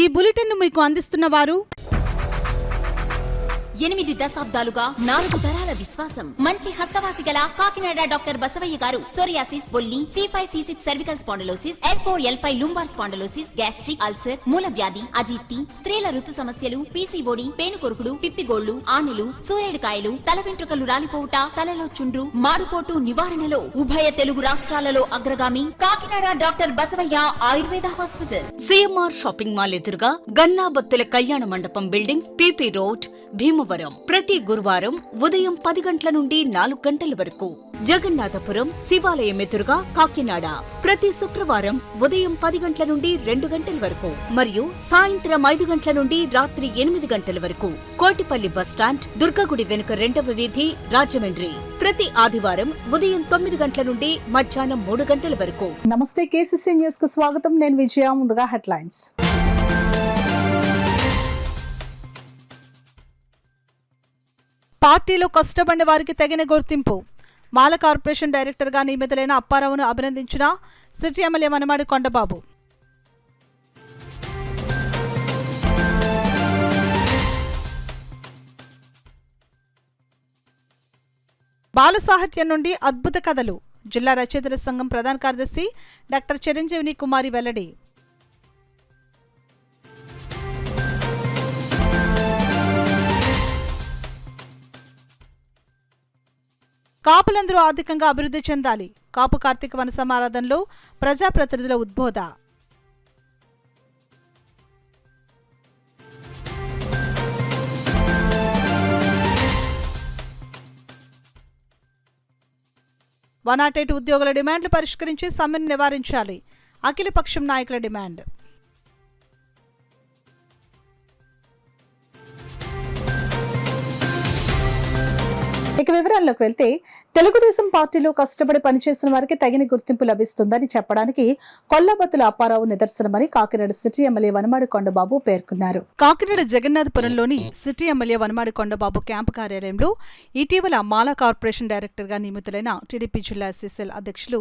ఈ బులెటిన్ మీకు అందిస్తున్న వారు 8 దశాబ్దాలుగా 4 తరాల విశ్వాసం. మంచి హస్తవాసి గల కాకినాడ డాక్టర్ బసవయ్య గారు సోరియాసిస్, బొల్లి, C5C6 cervical spondylosis, L4L5 lumbar spondylosis, gastric ulcer, మూల వ్యాధి, అజీర్తి, స్త్రీల ఋతు సమస్యలు, PCOD, పేనుకొరుకుడు, పిప్పిగోళ్లు, ఆనెలు, సూరేడుకాయలు, తల వెంట్రుకలు రాలిపోవుట, తలలో చుండ్రు, మాడుకోటు నివారణలో ఉభయ తెలుగు రాష్ట్రాలలో అగ్రగామి Kakinada doctor Basavaiah Ayurveda hospital. CMR shopping mall ఎదురుగా గన్నాబత్తుల కళ్యాణ మండపం బిల్డింగ్, PP రోడ్, భీమవరం. ప్రతి గురువారం ఉదయం 10 గంటల నుండి 4 గంటల వరకు. జగన్నాథపురం శివాలయం ఎదురుగా కాకినాడ ప్రతి శుక్రవారం ఉదయం 10 గంటల నుండి 2 గంటల వరకు మరియు సాయంత్రం 5 గంటల నుండి రాత్రి 8 గంటల వరకు. కోటిపల్లి బస్టాండ్, దుర్గగుడి వెనుక 2వ వీధి, రాజమండ్రి. ప్రతి ఆదివారం ఉదయం 9 గంటల నుండి మధ్యాహ్నం 3 గంటల వరకు. నమస్తే, KCC న్యూస్ కు స్వాగతం. నేను విజయ. ముందుగా హెడ్లైన్స్. పార్టీలో కష్టపడిన వారికి తగిన గుర్తింపు. మాల కార్పొరేషన్ డైరెక్టర్గా నియమితులైన అప్పారావును అభినందించిన సిటీ ఎమ్మెల్యే వనమాడి కొండబాబు. బాల సాహిత్యం నుండి అద్భుత కథలు. జిల్లా రచయితల సంఘం ప్రధాన కార్యదర్శి డాక్టర్ చిరంజీవిని కుమారి వెల్లడి. కాపులందరూ ఆర్థికంగా అభివృద్ధి చెందాలి. కాపు కార్తీక వన సమారాధనలో ప్రజాప్రతినిధుల ఉద్బోధ. వనాటేటి ఉద్యోగుల డిమాండ్లు పరిష్కరించి సమ్మెను నివారించాలి. అఖిలపక్షం నాయకుల డిమాండ్. ఇక వివరాల్లోకి వెళ్తే, తెలుగుదేశం పార్టీలో కష్టపడి పనిచేసిన వారికి తగిన గుర్తింపు లభిస్తుందని చెప్పడానికి కొల్లబత్తుల అప్పారావు నిదర్శనమని కాకినాడ సిటీ ఎమ్మెల్యే వనమాడి కొండబాబు పేర్కొన్నారు. కాకినాడ జగన్నాథపురంలోని city MLA Vanamadi Kondababu camp కార్యాలయంలో ఇటీవల మాలా కార్పొరేషన్ డైరెక్టర్గా నియమితులైన టీడీపీ జిల్లా SSL అధ్యక్షులు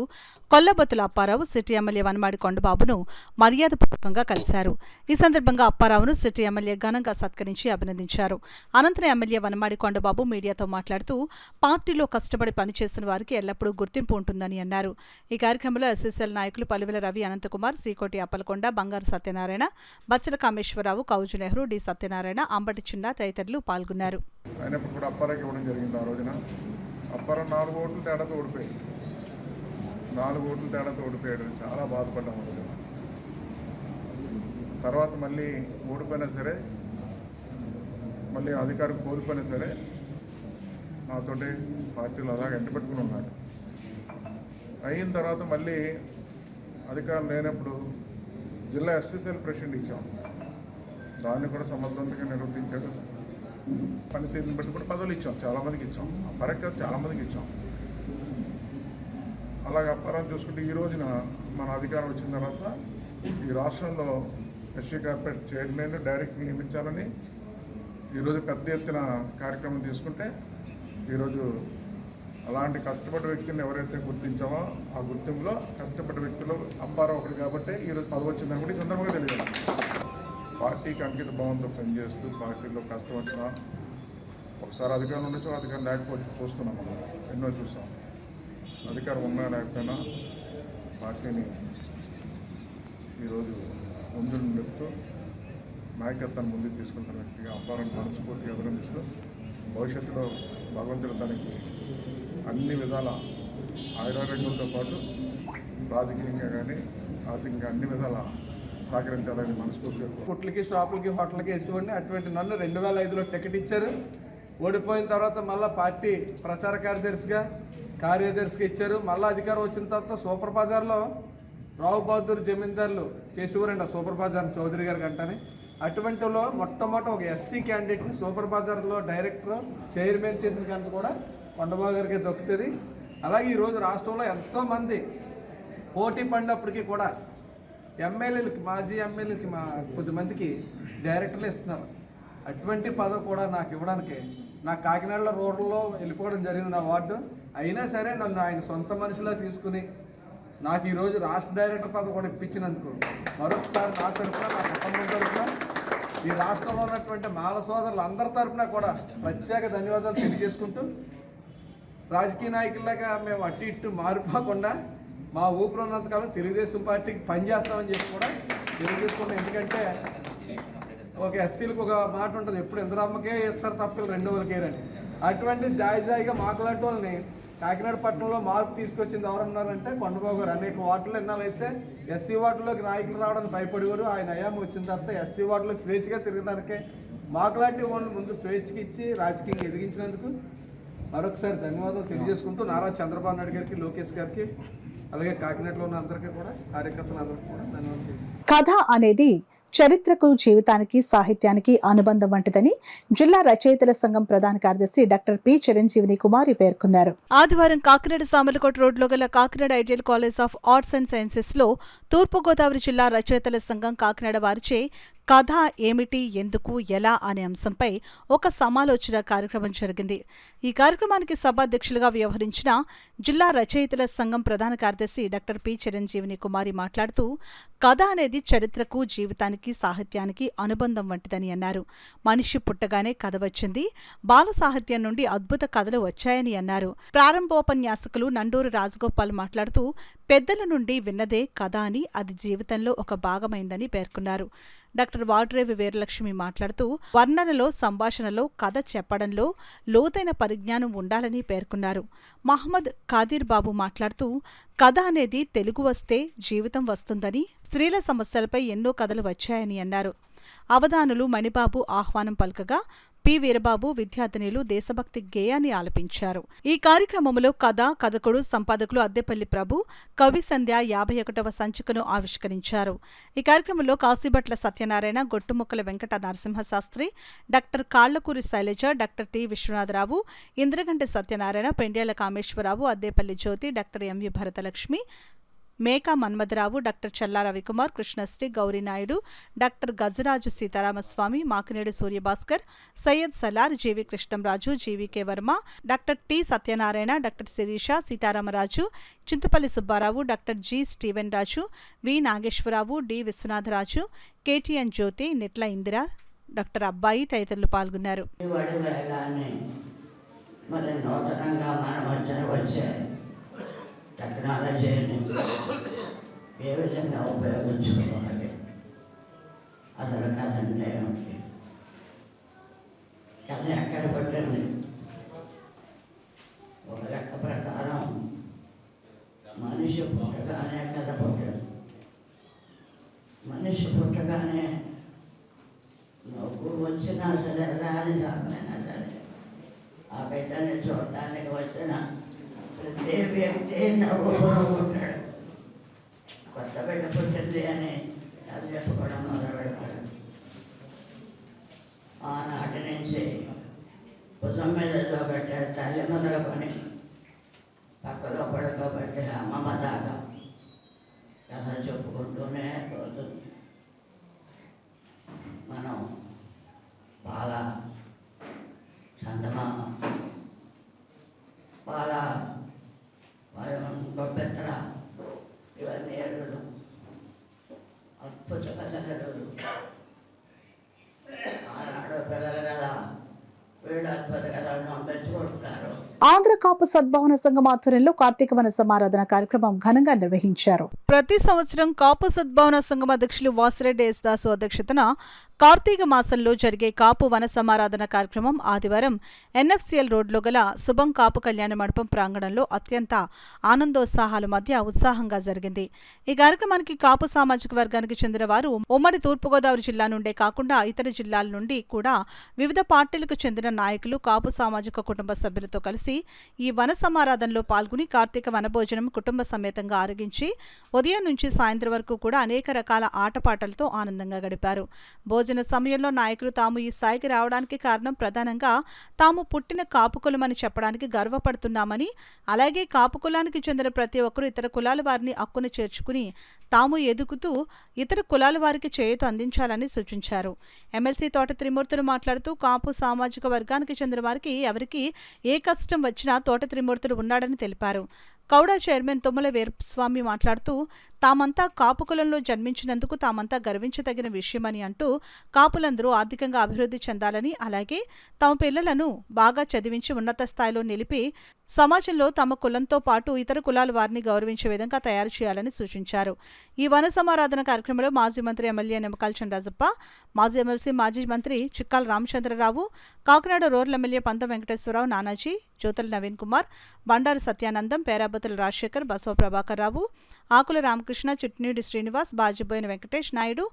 కొల్లబత్తుల అప్పారావు సిటీ ఎమ్మెల్యే వనమాడి కొండబాబును మర్యాదపూర్వకంగా కలిశారు. ఈ సందర్భంగా అప్పారావును సిటీ ఎమ్మెల్యే ఘనంగా సత్కరించి అభినందించారు. అనంతరం ఎమ్మెల్యే వనమాడి కొండబాబు మీడియాతో మాట్లాడుతూ పార్టీలో కష్టపడి పనిచేస్తున్న వారికి ఎల్లప్పుడూ గుర్తింపు ఉంటుందని అన్నారు. ఈ కార్యక్రమంలో SSL నాయకులు పలివెల రవి, అనంతకుమార్, సీకోటి అప్పలకొండ, బంగారు సత్యనారాయణ, బచ్చల కామేశ్వరరావు, కౌజు నెహ్రూ, డి సత్యనారాయణ, అంబటి చిన్న తదితరులు పాల్గొన్నారు. నాలుగు ఓట్ల తేడాతో ఓడిపోయాడు. చాలా బాధపడ్డాము. తర్వాత మళ్ళీ ఓడిపోయినా సరే, మళ్ళీ అధికారం కోల్పోయినా సరే నాతోటి పార్టీలు అలాగే ఎంటబెట్టుకుని ఉన్నాడు. అయిన తర్వాత మళ్ళీ అధికారం లేనప్పుడు జిల్లా SSL ప్రెసిడెంట్ ఇచ్చాం. దాన్ని కూడా సమర్థవంతంగా నిర్వర్తించాడు. పనితీరుని బట్టి కూడా పదవులు ఇచ్చాం, చాలామందికి ఇచ్చాం. పరక్క చాలామందికి ఇచ్చాం. అలాగే అప్పారం చూసుకుంటే ఈ రోజున మన అధికారం వచ్చిన తర్వాత ఈ రాష్ట్రంలో SC కార్పొరేషన్ చైర్మన్ డైరెక్టర్ నియమించాలని ఈరోజు పెద్ద ఎత్తున కార్యక్రమం తీసుకుంటే, ఈరోజు అలాంటి కష్టపడ్డ వ్యక్తిని ఎవరైతే గుర్తించామో ఆ గుర్తింపులో కష్టపడ్డ వ్యక్తులు అప్పారావు ఒకటి కాబట్టి ఈరోజు పదవి వచ్చిందని కూడా ఈ సందర్భంగా తెలియదు. పార్టీకి అంకిత భావంతో పనిచేస్తూ పార్టీలో కష్టం వచ్చినా ఒకసారి అధికారం ఉండొచ్చు, అధికారం లేకపోవచ్చు. చూస్తున్నాం, మనం ఎన్నో చూసాం. అధికారం ఉన్నా లేకపోయినా పార్టీని ఈరోజు ముందు నిలుపుతూ నాయకత్వాన్ని ముందుకు తీసుకుంటున్న వ్యక్తిగా అప్పారాన్ని మనస్ఫూర్తిగా అభినందిస్తూ భవిష్యత్తులో భగవంతుడు తనకి అన్ని విధాల ఆయురారోగ్యంతో పాటు రాజకీయంగా కానీ ఆర్థికంగా అన్ని విధాల సహకరించాలని మనస్ఫూర్తిగా. కుట్లకి, షాపులకి, హోటల్కి వేసేవాడిని. అటువంటి నన్ను 2005లో టికెట్ ఇచ్చారు. ఓడిపోయిన తర్వాత మళ్ళీ పార్టీ ప్రచార కార్యదర్శిగా ఇచ్చారు. మళ్ళీ అధికారం వచ్చిన తర్వాత సూపర్ బజార్లో రావు బహదూర్ జమీందారులు చేసేవారండి. ఆ సూపర్ బజార్ చౌదరి గారి గంటని. అటువంటిలో మొట్టమొదటి ఒక SC క్యాండిడేట్ని సూపర్ బజార్లో డైరెక్టర్, చైర్మన్ చేసిన గంట కూడా కొండబాబు గారికి దొక్కుతుంది. అలాగే ఈరోజు రాష్ట్రంలో ఎంతోమంది పోటీ పడినప్పటికీ కూడా ఎమ్మెల్యేలకి, మాజీ ఎమ్మెల్యేలకి, కొద్దిమందికి డైరెక్టర్లు ఇస్తున్నారు. అటువంటి పదవి కూడా నాకు ఇవ్వడానికి, నాకు కాకినాడలో రూరల్లో వెళ్ళిపోవడం జరిగింది నా వార్డు. అయినా సరే నన్ను ఆయన సొంత మనిషిలా తీసుకుని నాకు ఈరోజు రాష్ట్ర డైరెక్టర్ పదవి కూడా ఇప్పించినందుకు మరొకసారి నా తరఫున, నా కుటుంబం తరఫున, ఈ రాష్ట్రంలో ఉన్నటువంటి మాల సోదరులు అందరి తరఫున కూడా ప్రత్యేక ధన్యవాదాలు తెలియజేసుకుంటూ, రాజకీయ నాయకుల్లాగా మేము అటు ఇటు మారిపోకుండా మా ఊపిరి ఉన్నంతకాలం తెలుగుదేశం పార్టీకి పనిచేస్తామని చెప్పి కూడా తెలియజేసుకుంటాం. ఎందుకంటే ఒక ఎస్సీలకు ఒక మాట ఉంటుంది, ఎప్పుడు ఇంద్రమ్మకే ఇస్తారు తప్పలు రెండో వాళ్ళకి ఏరని. అటువంటి జాయిగా మాకులాంటి వాళ్ళని కాకినాడ పట్టణంలో మార్పు తీసుకొచ్చింది ఎవరన్నారంటే కొండబాబు గారు. అనేక వార్డులు ఎన్నాళ్ళైతే ఎస్సీ వార్డులోకి నాయకులు రావడానికి భయపడేవారు. ఆయన అయామ వచ్చిన తర్వాత ఎస్సీ వార్డులో స్వేచ్ఛగా తిరగడానికే మాకులాంటి వాళ్ళు ముందు స్వేచ్ఛకి ఇచ్చి రాజకీయంగా ఎదిగించినందుకు మరొకసారి ధన్యవాదాలు తెలియజేసుకుంటూ, నారా చంద్రబాబు నాయుడు గారికి, లోకేష్ గారికి, అలాగే కాకినాడలో ఉన్న అందరికీ కూడా, కార్యకర్తలందరికీ కూడా ధన్యవాదాలు. కథ అనేది చరిత్రకు, జీవితానికి, సాహిత్యానికి అనుబంధం వంటిదని జిల్లా రచయితల సంఘం ప్రధాన కార్యదర్శి డాక్టర్ పి చిరంజీవిని కుమారి పేర్కొన్నారు. ఆదివారం కాకినాడ సామర్లకోట రోడ్లో గల Kakinada ideal college of arts and sciences లో తూర్పుగోదావరి జిల్లా రచయితల సంఘం కాకినాడ వారిచే కథ ఏమిటి, ఎందుకు, ఎలా అనే అంశంపై ఒక సమాలోచన కార్యక్రమం జరిగింది. ఈ కార్యక్రమానికి సభాధ్యక్షులుగా వ్యవహరించిన జిల్లా రచయితల సంఘం ప్రధాన కార్యదర్శి డాక్టర్ పి చిరంజీవిని కుమారి మాట్లాడుతూ, కథ అనేది చరిత్రకు, జీవితానికి, సాహిత్యానికి అనుబంధం వంటిదని అన్నారు. మనిషి పుట్టగానే కథ వచ్చింది, బాల సాహిత్యం నుండి అద్భుత కథలు వచ్చాయని అన్నారు. ప్రారంభోపన్యాసకులు నండూరు రాజగోపాల్ మాట్లాడుతూ, పెద్దల నుండి విన్నదే కథ అని, అది జీవితంలో ఒక భాగమైందని పేర్కొన్నారు. డాక్టర్ వాడ్రేవి వీరలక్ష్మి మాట్లాడుతూ, వర్ణనలో, సంభాషణలో, కథ చెప్పడంలో లోతైన పరిజ్ఞానం ఉండాలని పేర్కొన్నారు. మహమ్మద్ ఖాదీర్ బాబు మాట్లాడుతూ, కథ అనేది తెలుగు వస్తే జీవితం వస్తుందని, స్త్రీల సమస్యలపై ఎన్నో కథలు వచ్చాయని అన్నారు. అవధానులు మణిబాబు ఆహ్వానం పలకగా పి వీరబాబు విద్యార్థినులు దేశభక్తి గేయాన్ని ఆలపించారు. ఈ కార్యక్రమంలో కథ, కథకుడు, సంపాదకులు అద్దెపల్లి ప్రభు, కవి సంధ్య 51వ సంచికను ఆవిష్కరించారు. ఈ కార్యక్రమంలో Kasibhatla Satyanarayana, Gottumukkala Venkata Narasimhasastri, doctor Kallakuri Sailaja, doctor T Viswanatharao, Indraganti Satyanarayana, Pendyala Kameswararao, Addepalli Jyothi, doctor MV Bharatalakshmi, Meka Manmatharao, doctor Challa Ravikumar, Krishnasri, Gowrinaidu, doctor Gajaraju Sitaramaswamy, Makinedu Suryabhaskar, Syed Salar, GV Krishnamraju, GVK Varma, doctor T Satyanarayana, doctor Sirisha, Sitaramaraju, Chintapalli Subbarao, doctor G Steven Raju, V Nageswararao, D Viswanatharaju, KTN Jyothi, Nitla Indira, doctor Abbayi తదితరులు పాల్గొన్నారు. టెక్నాలజీని ఏ విధంగా ఉపయోగించుకోవాలి, అసలు కథ అంటే ఏమిటి, కథ ఎక్కడ పట్టింది? ఒక లెక్క ప్రకారం మనిషి పుట్టగానే కథ పుట్టింది. మనిషి పుట్టగానే నవ్వు వచ్చినా సరే, రాని సమయమైనా సరే, ఆ బిడ్డని చూడటానికి వచ్చిన ప్రతి వ్యక్తి నవ్వుతూ ఉంటాడు. కొత్త బిడ్డ పుట్టింది అని అది చెప్పుకోవడం మొదలు పెడతాడు. ఆనాటి నుంచి భుజం మీద చూపెట్టే తల్లి మొదలుకొని పక్కలో పడుకోబెట్టే అమ్మమ్మ దాకా కథ చెప్పుకుంటూనే పోతుంది. మనం బాగా చందమామ, బాగా గొప్పెత్తడ, ఇవన్నీ ఎరువులు, అద్భుత కథలు. ఆనాడు పిల్లలు కదా వీళ్ళు అద్భుత కథలను పెంచుకుంటున్నారు. ఆంధ్ర కాపు సద్భావన సంఘం ఆధ్వర్యంలో కార్తీక వన సమారాధన కార్యక్రమం ఘనంగా నిర్వహించారు. ప్రతి సంవత్సరం కాపు సద్భావన సంఘం అధ్యక్షులు వాసిరెడ్డి ఎస్ దాసు అధ్యక్షతన కార్తీక మాసంలో జరిగే కాపు వన సమారాధన కార్యక్రమం ఆదివారం ఎన్ఎఫ్సిఎల్ రోడ్లో గల శుభం కాపు కళ్యాణ మండపం ప్రాంగణంలో అత్యంత ఆనందోత్సాహాల మధ్య ఉత్సాహంగా జరిగింది. ఈ కార్యక్రమానికి కాపు సామాజిక వర్గానికి చెందిన వారు ఉమ్మడి తూర్పుగోదావరి జిల్లా నుండే కాకుండా ఇతర జిల్లాల నుండి కూడా వివిధ పార్టీలకు చెందిన నాయకులు, కాపు సామాజిక కుటుంబ సభ్యులతో కలిసి ఈ వన సమారాధనలో పాల్గొని కార్తీక వనభోజనం కుటుంబ సమేతంగా ఆరగించి ఉదయం నుంచి సాయంత్రం వరకు కూడా అనేక రకాల ఆటపాటలతో ఆనందంగా గడిపారు. భోజన సమయంలో నాయకులు తాము ఈ స్థాయికి రావడానికి కారణం ప్రధానంగా తాము పుట్టిన కాపు కులమని చెప్పడానికి గర్వపడుతున్నామని, అలాగే కాపు కులానికి చెందిన ప్రతి ఒక్కరూ ఇతర కులాల వారిని హక్కును చేర్చుకుని తాము ఎదుగుతూ ఇతర కులాల వారికి చేయూత అందించాలని సూచించారు. ఎమ్మెల్సీ తోట త్రిమూర్తులు మాట్లాడుతూ కాపు సామాజిక వర్గానికి చెందిన వారికి ఎవరికి ఏ కష్టం వచ్చినా తోట త్రిమూర్తులు ఉన్నాడని తెలిపారు. కౌడ చైర్మన్ తుమ్మల వీరస్వామి మాట్లాడుతూ తామంతా కాపు కులంలో జన్మించినందుకు తామంతా గర్వించదగిన విషయమని అంటూ కాపులందరూ ఆర్థికంగా అభివృద్ధి చెందాలని అలాగే తమ పిల్లలను బాగా చదివించి ఉన్నత స్థాయిలో నిలిపి సమాజంలో తమ కులంతో పాటు ఇతర కులాల వారిని గౌరవించే విధంగా తయారు చేయాలని సూచించారు. ఈ వన సమారాధన కార్యక్రమంలో మాజీ మంత్రి ఎమ్మెల్యే నిమ్మకాయల చంద్రరాజప్ప, మాజీ ఎమ్మెల్సీ మాజీ మంత్రి చిక్కాల రామచంద్రరావు, కాకినాడ రూరల్ ఎమ్మెల్యే పంతం వెంకటేశ్వరరావు, నానాజీ, జ్యోతుల నవీన్ కుమార్, బండారు సత్యానందం, పేరాబతుల రాజశేఖర్, బసవ ప్రభాకర్ రావు, ఆకుల రామకృష్ణ, చిట్నీడి శ్రీనివాస్, బాజిబోయిన వెంకటేష్ నాయుడు,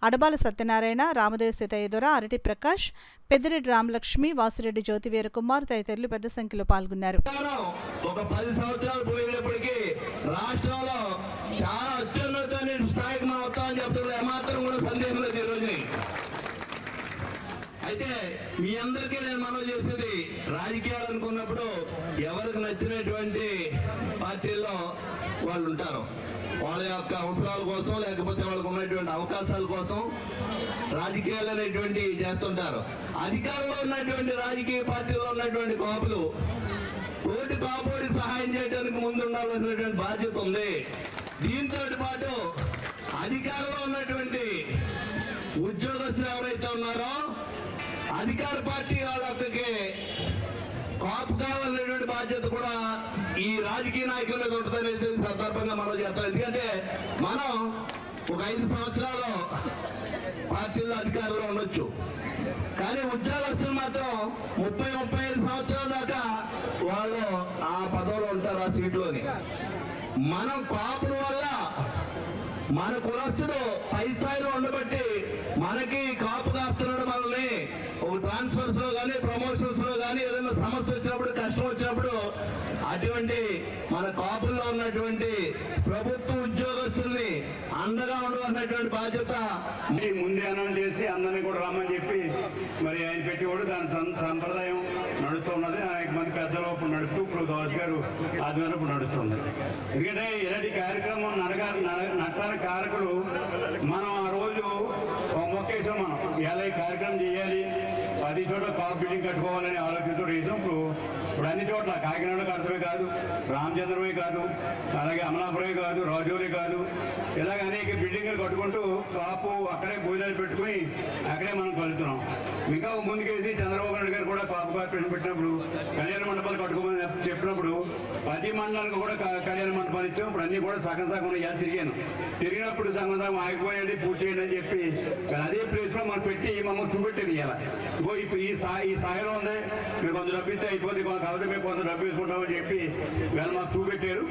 అడబాల సత్యనారాయణ, రామదేవ సీతయ్యదొర, అరటి ప్రకాష్, పెద్దిరెడ్డి రామలక్ష్మి, వాసిరెడ్డి జ్యోతి వీరకుమార్ తదితరులు పెద్ద సంఖ్యలో పాల్గొన్నారు. ఒక 10 సంవత్సరాలు పోయినప్పటికీ రాష్ట్రంలో చాలా అత్యున్నత స్థాయికి మనం వస్తామని చెప్తున్నారు. ఏమాత్రం కూడా సందేహం లేదు ఈ రోజుని. అయితే మీ అందరికీ నేను మనవి చేసేది, రాజకీయాలు అనుకున్నప్పుడు ఎవరికి నచ్చినటువంటి పార్టీల్లో వాళ్ళు ఉంటారు. వాళ్ళ యొక్క అవసరాల కోసం లేకపోతే వాళ్ళకు ఉన్నటువంటి అవకాశాల కోసం రాజకీయాలు అనేటువంటి చేస్తుంటారు. అధికారంలో ఉన్నటువంటి రాజకీయ పార్టీలో ఉన్నటువంటి కాపులు తోటి కాపుడి సహాయం చేయడానికి ముందు ఉండాలన్నటువంటి బాధ్యత ఉంది. దీంతో పాటు అధికారంలో ఉన్నటువంటి ఉద్యోగస్తులు ఎవరైతే ఉన్నారో అధికార పార్టీ వాళ్ళకి కాపు కావాలనేటువంటి బాధ్యత కూడా ఈ రాజకీయ నాయకుల మీద ఉంటుందనేది సందర్భంగా మనం చేస్తాం. ఎందుకంటే మనం ఒక 5 సంవత్సరాలు పార్టీలో అధికారంలో ఉండొచ్చు, కానీ ఉద్యోగస్తులు మాత్రం 30-35 సంవత్సరాల దాకా వాళ్ళు ఆ పదవిలో ఉంటారు, ఆ సీట్లోని. మనం కాపుల వల్ల మన కులస్తుడు పై స్థాయిలో ఉండబట్టి మనకి కాపు కాస్తున్నాడు. మనల్ని ఒక ట్రాన్స్ఫర్స్ లో కానీ ప్రమోషన్స్ లో కానీ ఏదైనా సమస్య వచ్చినప్పుడు కష్టం వచ్చినప్పుడు అటువంటి మన కాపుల్లో ఉన్నటువంటి ప్రభుత్వ ఉద్యోగస్తుల్ని అండగా ఉండవలసినటువంటి బాధ్యత ముందే అనౌన్స్ చేసి అందరినీ కూడా రమ్మని చెప్పి మరి ఆయన పెట్టి కూడా దాని సంప్రదాయం నడుస్తున్నది. అనేక మంది పెద్దలు ఇప్పుడు నడుపుతూ ఇప్పుడు గౌస్ గారు ఆధ్వర్యంలో ఇప్పుడు నడుస్తుంది. ఎందుకంటే ఇలాంటి కార్యక్రమం నడటానికి కారకులు మనం ఆ రోజు ఒక మొక్కేసాం. మనం ఇలా ఈ కార్యక్రమం చేయాలి, 10 చోట్ల కాపు బిల్డింగ్ కట్టుకోవాలని ఆలోచనతో వేసాం. ఇప్పుడు అన్ని చోట్ల కాకినాడ కడతమే కాదు, రామచంద్రమే కాదు, అలాగే అమలాపురమే కాదు, రాజోలే కాదు, ఇలాగ అనేక బిల్డింగ్లు కట్టుకుంటూ కాపు అక్కడే భోజనాలు పెట్టుకుని అక్కడే మనం కలుగుతున్నాం. ఇంకా ముందుకేసి చంద్రబాబు నాయుడు గారు కూడా కాపు కార్పొరేషన్ పెట్టినప్పుడు కళ్యాణ మండపాలు కట్టుకోమని చెప్పినప్పుడు 10 మండలాలకు కూడా కళ్యాణ మండపాలు ఇచ్చాం. ఇప్పుడు అన్ని కూడా సగం తిరిగినప్పుడు సగం ఆగిపోయండి, పూర్తి చేయండి అని చెప్పి అదే ప్లేస్ లో మనం పెట్టి మమ్మల్ని చూపెట్టేది. ఇలా ఇప్పుడు ఈ స్థాయిలో ఉంది, మీరు కొంత డబ్బు ఇస్తే అయిపోతుంది కాబట్టి మేము కొంత డబ్బు వేసుకుంటామని చెప్పి వీళ్ళు మాకు చూపెట్టారు.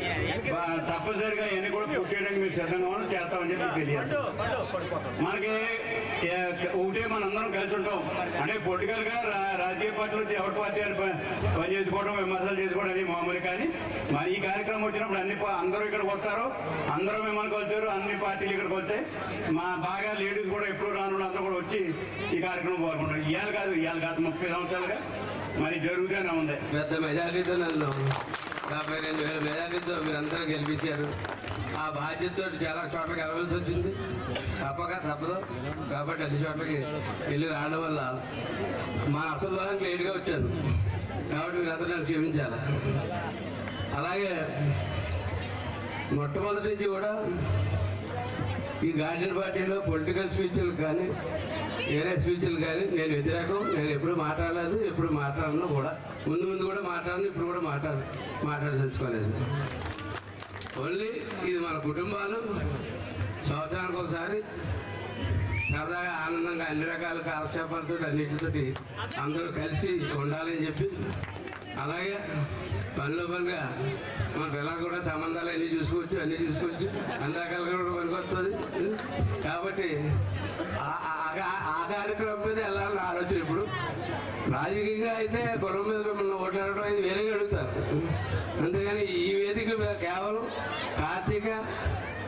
తప్పనిసరిగా ఇవన్నీ కూడా పూర్తి చేయడానికి మీరు సిద్ధంగా చేస్తామని చెప్పి తెలియదు. మనకి ఒకటే మనందరం కలిసి ఉంటాం. అంటే పొలిటికల్ గా రాజకీయ పార్టీలు ఎవరి పార్టీ పని చేసుకోవడం, విమర్శలు చేసుకోవడం అని మామూలు. కానీ మరి ఈ కార్యక్రమం వచ్చినప్పుడు అందరూ ఇక్కడికి వస్తారు, అందరూ మిమ్మల్ని కొలుతారు, అన్ని పార్టీలు ఇక్కడికి వస్తాయి. మా బాగా లేడీస్ కూడా ఎప్పుడు రాను అందరూ కూడా వచ్చి ఈ కార్యక్రమం పాల్గొంటారు. ఇవాళ కాదు 30 సంవత్సరాలుగా మరి జరుగుతూనే ఉంది. పెద్ద మెజారిటీతో నన్ను 52,000 మెజారిటీతో మీరందరూ గెలిపించారు. ఆ బాధ్యతతో చాలా చోట్లకి వెళ్ళవలసి వచ్చింది, తప్పదు. కాబట్టి అన్ని చోట్లకి వెళ్ళి రావడం వల్ల మా అసలు దానికి లేట్గా వచ్చాను, కాబట్టి మీరందరూ నన్ను క్షమించాలి. అలాగే మొట్టమొదటి నుంచి కూడా ఈ గార్డెన్ పార్టీలో పొలిటికల్ స్పీచ్లు కానీ వేరే స్పీచ్లు కానీ నేను వ్యతిరేకం. నేను ఎప్పుడు మాట్లాడలేదు, ఎప్పుడు మాట్లాడను కూడా. ముందు కూడా మాట్లాడను, ఇప్పుడు కూడా మాట్లాడదలుచుకోలేదు. ఓన్లీ ఇది మన కుటుంబాలు సంవత్సరానికి ఒకసారి సరదాగా ఆనందంగా అన్ని రకాల కాలక్షేపాలతో అన్నిటితోటి అందరూ కలిసి ఉండాలని చెప్పి, అలాగే పనిగా మన పిల్లలు కూడా సంబంధాలు అన్నీ చూసుకోవచ్చు, అన్ని రకాలుగా కూడా పనికొస్తుంది. కాబట్టి ఆ కార్యక్రమం మీద వెళ్ళాలని ఆలోచన. ఇప్పుడు రాజకీయంగా అయితే గుర్రం మీద మిమ్మల్ని ఓట్లాడడం అది వేరేగా అడుగుతారు, అంతేగాని ఈ వేదిక కేవలం కార్తీక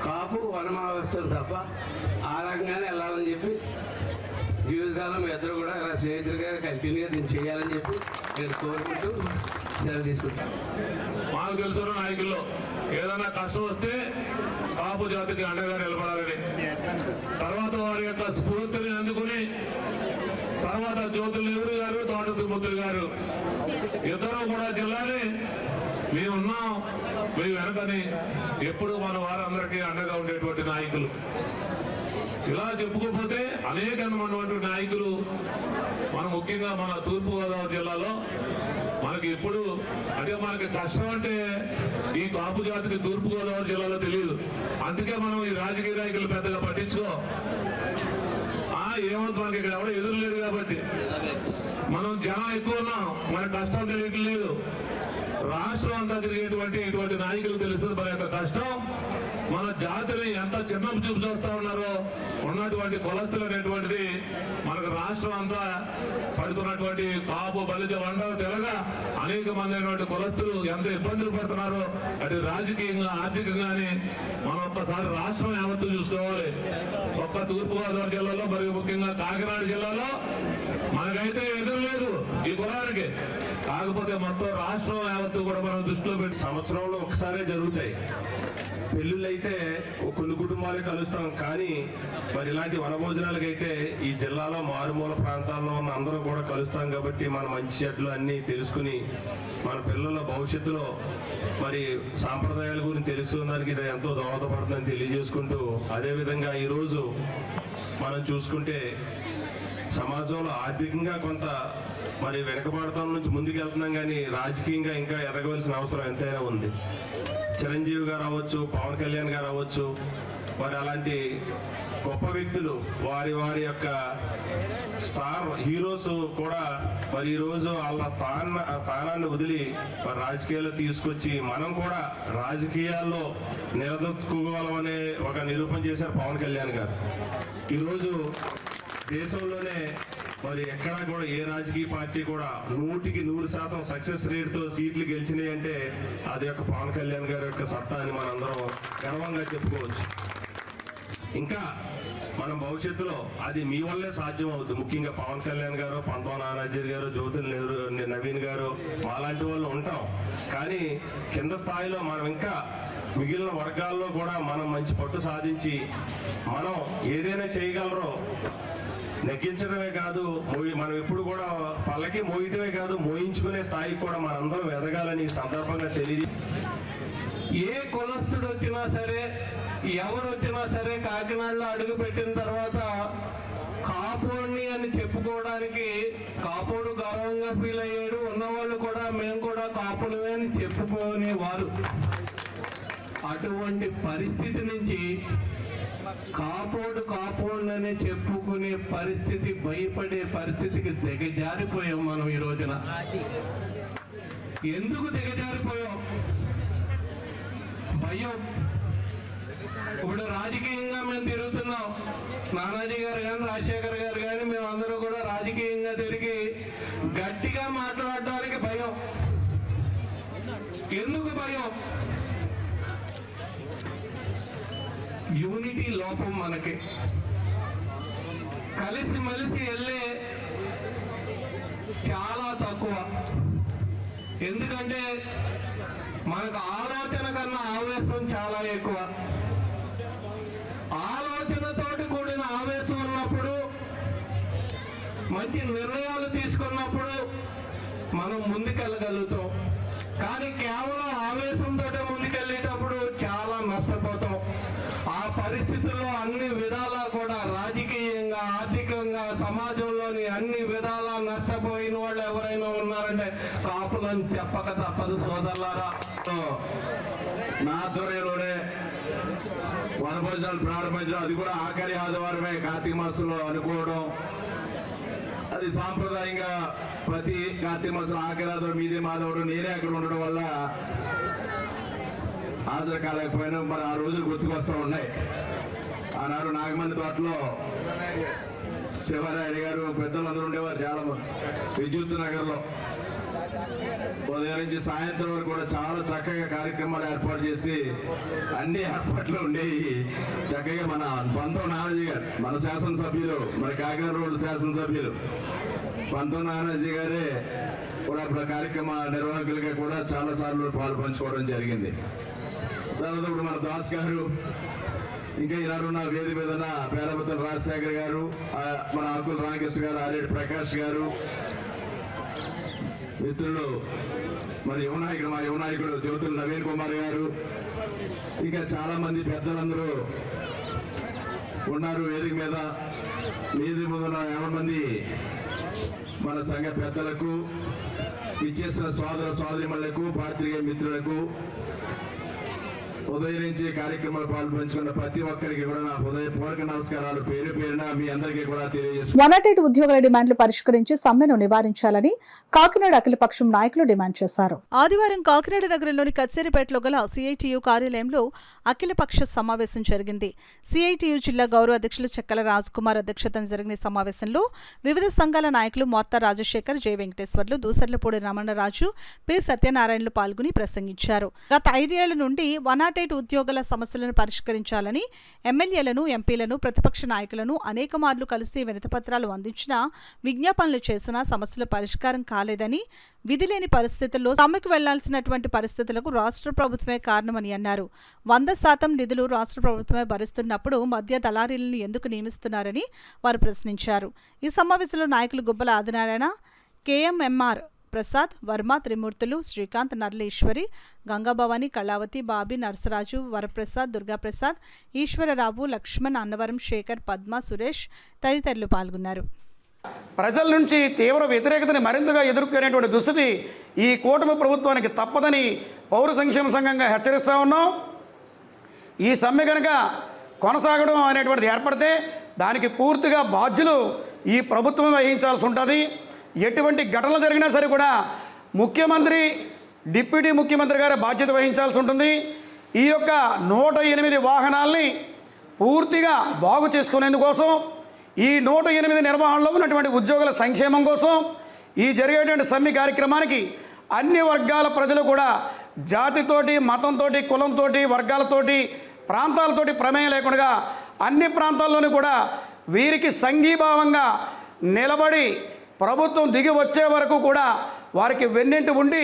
కాపు వనమహోత్సవం తప్ప ఆ రకంగానే వెళ్ళాలని చెప్పి జీవితకాలం మీ ఇద్దరు కూడా ఇలా స్నేహితులుగా కంటిన్యూగా దీన్ని చేయాలని చెప్పి నేను కోరుకుంటూ సెలవు తీసుకుంటాను. మాకు తెలుసు నాయకుల్లో ఏదైనా కష్టం వస్తే కాపు జాతికి అండగా నిలబడాలని, తర్వాత వారి యొక్క స్ఫూర్తిని అందుకుని తర్వాత జ్యోతుల నెహ్రూ గారు, తోట తిరుమూర్తులు గారు ఇద్దరు కూడా జిల్లాని మేమున్నాం, మీ వెనకని ఎప్పుడు మన వారందరికీ అండగా ఉండేటువంటి నాయకులు. ఇలా చెప్పుకోకపోతే అనేకమైనటువంటి నాయకులు మనం ముఖ్యంగా మన తూర్పుగోదావరి జిల్లాలో మనకి ఎప్పుడు అంటే మనకి కష్టం అంటే ఈ కాపు జాతికి తూర్పుగోదావరి జిల్లాలో తెలియదు. అందుకే మనం ఈ రాజకీయ నాయకులు పెద్దగా పట్టించుకో ఏమవుతుంది, మనకి ఇక్కడ ఎవడో ఎదురు లేదు కాబట్టి మనం జనం ఎక్కువ ఉన్నాం, మన కష్టం తెలియట్లేదు. రాష్ట్రం అంతా తిరిగేటువంటి ఇటువంటి నాయకులు తెలుస్తుంది మన యొక్క కష్టం. మన జాతిని ఎంత చిన్న చూపు చూస్తా ఉన్నారో ఉన్నటువంటి కులస్తులు అనేటువంటిది మనకు రాష్ట్రం అంతా పడుతున్నటువంటి కాపు బలిజ వండ తెలగ అనేక మంది అయినటువంటి కులస్తులు ఎంత ఇబ్బందులు పడుతున్నారో అటు రాజకీయంగా ఆర్థికంగానే మనం ఒక్కసారి రాష్ట్రం యావత్తు చూసుకోవాలి. ఒక్క తూర్పుగోదావరి జిల్లాలో మరియు ముఖ్యంగా కాకినాడ జిల్లాలో మనకైతే ఎదురు లేదు ఈ కులానికి. కాకపోతే మొత్తం రాష్ట్రం యావత్తు కూడా మనం దృష్టిలో పెట్టి సంవత్సరంలో ఒకసారే జరుగుతాయి పెళ్ళిళ్ళు. అయితే కొన్ని కుటుంబాలే కలుస్తాం, కానీ మరి ఇలాంటి వనభోజనాలకైతే ఈ జిల్లాలో మారుమూల ప్రాంతాల్లో ఉన్న అందరం కూడా కలుస్తాం. కాబట్టి మన మంచి చెడ్లు అన్నీ తెలుసుకుని మన పిల్లల భవిష్యత్తులో మరి సాంప్రదాయాల గురించి తెలుసుకోవడానికి ఇది ఎంతో దోహదపడుతుందని తెలియజేసుకుంటూ, అదేవిధంగా ఈరోజు మనం చూసుకుంటే సమాజంలో ఆర్థికంగా కొంత మరి వెనకబడతాం నుంచి ముందుకు వెళ్తున్నాం, కానీ రాజకీయంగా ఇంకా ఎదగవలసిన అవసరం ఎంతైనా ఉంది. చిరంజీవి గారు అవ్వచ్చు, పవన్ కళ్యాణ్ గారు అవ్వచ్చు, మరి అలాంటి గొప్ప వ్యక్తులు వారి వారి యొక్క స్టార్ హీరోస్ కూడా మరి ఈరోజు వాళ్ళ స్థానాన్ని వదిలి మరి రాజకీయాల్లో తీసుకొచ్చి మనం కూడా రాజకీయాల్లో నిలదొక్కుకోవాలనే ఒక నిరూపణ చేశారు పవన్ కళ్యాణ్ గారు. ఈరోజు దేశంలోనే మరి ఎక్కడా కూడా ఏ రాజకీయ పార్టీ కూడా 100% సక్సెస్ రేట్తో సీట్లు గెలిచినాయి అంటే అది యొక్క పవన్ కళ్యాణ్ గారి యొక్క సత్తా అని మనందరం గర్వంగా చెప్పుకోవచ్చు. ఇంకా మనం భవిష్యత్తులో అది మీ వల్లే సాధ్యం అవుతుంది. ముఖ్యంగా పవన్ కళ్యాణ్ గారు, పంతం నానాజీ గారు, జ్యోతుల్ నెహ్రూ, నవీన్ గారు మాలాంటి వాళ్ళు ఉంటాం. కానీ కింద స్థాయిలో మనం ఇంకా మిగిలిన వర్గాల్లో కూడా మనం మంచి పట్టు సాధించి మనం ఏదైనా చేయగలరో నెగ్గించడమే కాదు, మనం ఎప్పుడు కూడా పల్లకి మోయటమే కాదు, మోయించుకునే స్థాయికి కూడా మనందరం ఎదగాలని ఈ సందర్భంగా తెలియదు. ఏ కులస్తుడు వచ్చినా సరే, ఎవరు వచ్చినా సరే కాకినాడలో అడుగు పెట్టిన తర్వాత కాపోడిని అని చెప్పుకోవడానికి కాపోడు గౌరవంగా ఫీల్ అయ్యాడు. ఉన్నవాళ్ళు కూడా మేము కూడా కాపులమే అని చెప్పుకునేవారు. అటువంటి పరిస్థితి నుంచి కాపోడునని చెప్పుకునే పరిస్థితి, భయపడే పరిస్థితికి దిగజారిపోయాం మనం ఈ రోజున. ఎందుకు దిగజారిపోయాం? భయం. ఇప్పుడు రాజకీయంగా మేము తిరుగుతున్నాం, నానాజీ గారు కానీ రాజశేఖర్ గారు కానీ మేమందరూ కూడా రాజకీయంగా తిరిగి గట్టిగా మాట్లాడడానికి భయం. ఎందుకు భయం? యూనిటీ లోపం. మనకి కలిసి మెలిసి వెళ్ళే చాలా తక్కువ. ఎందుకంటే మనకు ఆలోచన కన్నా ఆవేశం చాలా ఎక్కువ. ఆలోచనతోటి కూడిన ఆవేశం ఉన్నప్పుడు, మంచి నిర్ణయాలు తీసుకున్నప్పుడు మనం ముందుకెళ్ళగలుగుతాం. కానీ కేవలం ఆవేశంతో ముందుకెళ్ళేటప్పుడు చాలా నష్టపోతాం. ఆ పరిస్థితుల్లో అన్ని విధాలా కూడా రాజకీయంగా, ఆర్థికంగా, సమాజంలోని అన్ని విధాలా నష్టపోయిన వాళ్ళు ఎవరైనా ఉన్నారంటే కాపులని చెప్పక తప్పదు సోదరులారా. నా ఆధ్వర్యంలోనే వనభోజనాలు ప్రారంభించడం, అది కూడా ఆఖరి ఆదివారమే కార్తీక మాసంలో అనుకోవడం. అది సాంప్రదాయంగా ప్రతి కార్తీక మాసం ఆఖరి ఆదివారం మీదే మాధవుడు నేనే అక్కడ ఉండడం వల్ల హాజరు కాలేకపోయినా మరి ఆ రోజులు గుర్తుకొస్తూ ఉన్నాయి. ఆనాడు నాగమంది తోటలో శివరాయుడు గారు పెద్దలు అందరూ ఉండేవారు చాలా మంది. విద్యుత్ నగర్లో ఉదయం నుంచి సాయంత్రం వరకు కూడా చాలా చక్కగా కార్యక్రమాలు ఏర్పాటు చేసి అన్ని ఏర్పాట్లు ఉండేవి. చక్కగా మన పంతం నానాజీ గారు, మన శాసనసభ్యులు, మన కాకినాడ రోడ్డు శాసనసభ్యులు పంతం నానాజీ గారే కూడా ఇప్పుడు కార్యక్రమ నిర్వాహకులుగా కూడా చాలా సార్లు పాలు పంచుకోవడం జరిగింది. తర్వాత ఇప్పుడు మన దాస్ గారు, ఇంకా ఈనాడున్న వేది మీద పేరబతుల రాజశేఖర్ గారు, మన ఆకుల రామకృష్ణ గారు, ఆరేడు ప్రకాష్ గారు, మిత్రులు మరి మా యువ నాయకుడు జ్యోతుల నవీన్ కుమార్ గారు, ఇంకా చాలా మంది పెద్దలందరూ ఉన్నారు వేదిక మీద. వేదిక మీద 50 మంది మన సంఘ పెద్దలకు, ఇచ్చేసిన సోదర సోదరిమణులకు, పాత్రికేయ మిత్రులకు, ఉదయం నుంచి కార్యక్రమాలు పాల్పంచుకున్న ప్రతి ఒక్కరికి కూడా నా హృదయపూర్వక నమస్కారాలు పేరు పేరున మీ అందరికీ కూడా తెలియజేస్తున్నాను. 108 ఉద్యోగుల డిమాండ్లు పరిష్కరించి సమ్మెను నివారించాలని కాకినాడ అఖిలపక్షం నాయకులు డిమాండ్ చేశారు. ఆదివారం కాకినాడ నగరంలోని కచ్చేరిపేటలో గల సిఐటియు కార్యాలయంలో అఖిలపక్ష సమావేశం జరిగింది. సిఐటియు జిల్లా గౌరవ అధ్యక్షులు చెక్కల రాజ్కుమార్ అధ్యక్షతన జరిగిన సమావేశంలో వివిధ సంఘాల నాయకులు మోర్తా రాజశేఖర్, జె వెంకటేశ్వర్లు, దూసర్లపూడి రమణరాజు, పి సత్యనారాయణలు పాల్గొని ప్రసంగించారు. గత 5 ఏళ్ల నుండి 108 ఉద్యోగుల సమస్యలను పరిష్కరించాలని ఎమ్మెల్యేలను, ఎంపీలను, ప్రతిపక్ష నాయకులను అనేక మార్లు కలిసి వినతిపత్రాలు అందించినా, విజ్ఞాపనలు చేసినా సమస్యల పరిష్కారం కాలేదని, విధి లేని పరిస్థితుల్లో సమ్మెకు వెళ్లాల్సినటువంటి పరిస్థితులకు రాష్ట్ర ప్రభుత్వమే కారణమని అన్నారు. 100% నిధులు రాష్ట్ర ప్రభుత్వమే భరిస్తున్నప్పుడు మధ్య దళారీలను ఎందుకు నియమిస్తున్నారని వారు ప్రశ్నించారు. ఈ సమావేశంలో నాయకులు గుబ్బల ఆదినారాయణ, కేఎంఎంఆర్ ప్రసాద్, వర్మ, త్రిమూర్తులు, శ్రీకాంత్, నర్లేశ్వరి, గంగాభవాని, కళావతి, బాబీ, నరసరాజు, వరప్రసాద్, దుర్గాప్రసాద్, ఈశ్వరరావు, లక్ష్మణ్, అన్నవరం, శేఖర్, పద్మ, సురేష్ తదితరులు పాల్గొన్నారు. ప్రజల నుంచి తీవ్ర వ్యతిరేకతని మరింతగా ఎదుర్కొనేటువంటి దుస్థితి ఈ కూటమి ప్రభుత్వానికి తప్పదని పౌర సంక్షేమ సంఘంగా హెచ్చరిస్తూ ఉన్నాం. ఈ సమ్మె కనుక కొనసాగడం అనేటువంటిది ఏర్పడితే దానికి పూర్తిగా బాధ్యులు ఈ ప్రభుత్వం వహించాల్సి ఉంటుంది. ఎటువంటి ఘటనలు జరిగినా సరే కూడా ముఖ్యమంత్రి, డిప్యూటీ ముఖ్యమంత్రి గారి బాధ్యత వహించాల్సి ఉంటుంది. ఈ యొక్క 108 వాహనాల్ని పూర్తిగా బాగు చేసుకునేందుకోసం, ఈ 108 నిర్వహణలో ఉన్నటువంటి ఉద్యోగుల సంక్షేమం కోసం ఈ జరిగేటువంటి సమ్మె కార్యక్రమానికి అన్ని వర్గాల ప్రజలు కూడా జాతితోటి, మతంతో, కులంతో, వర్గాలతోటి, ప్రాంతాలతోటి ప్రమేయం లేకుండా అన్ని ప్రాంతాల్లోనూ కూడా వీరికి సంఘీభావంగా నిలబడి ప్రభుత్వం దిగి వచ్చే వరకు కూడా వారికి వెన్నంటి ఉండి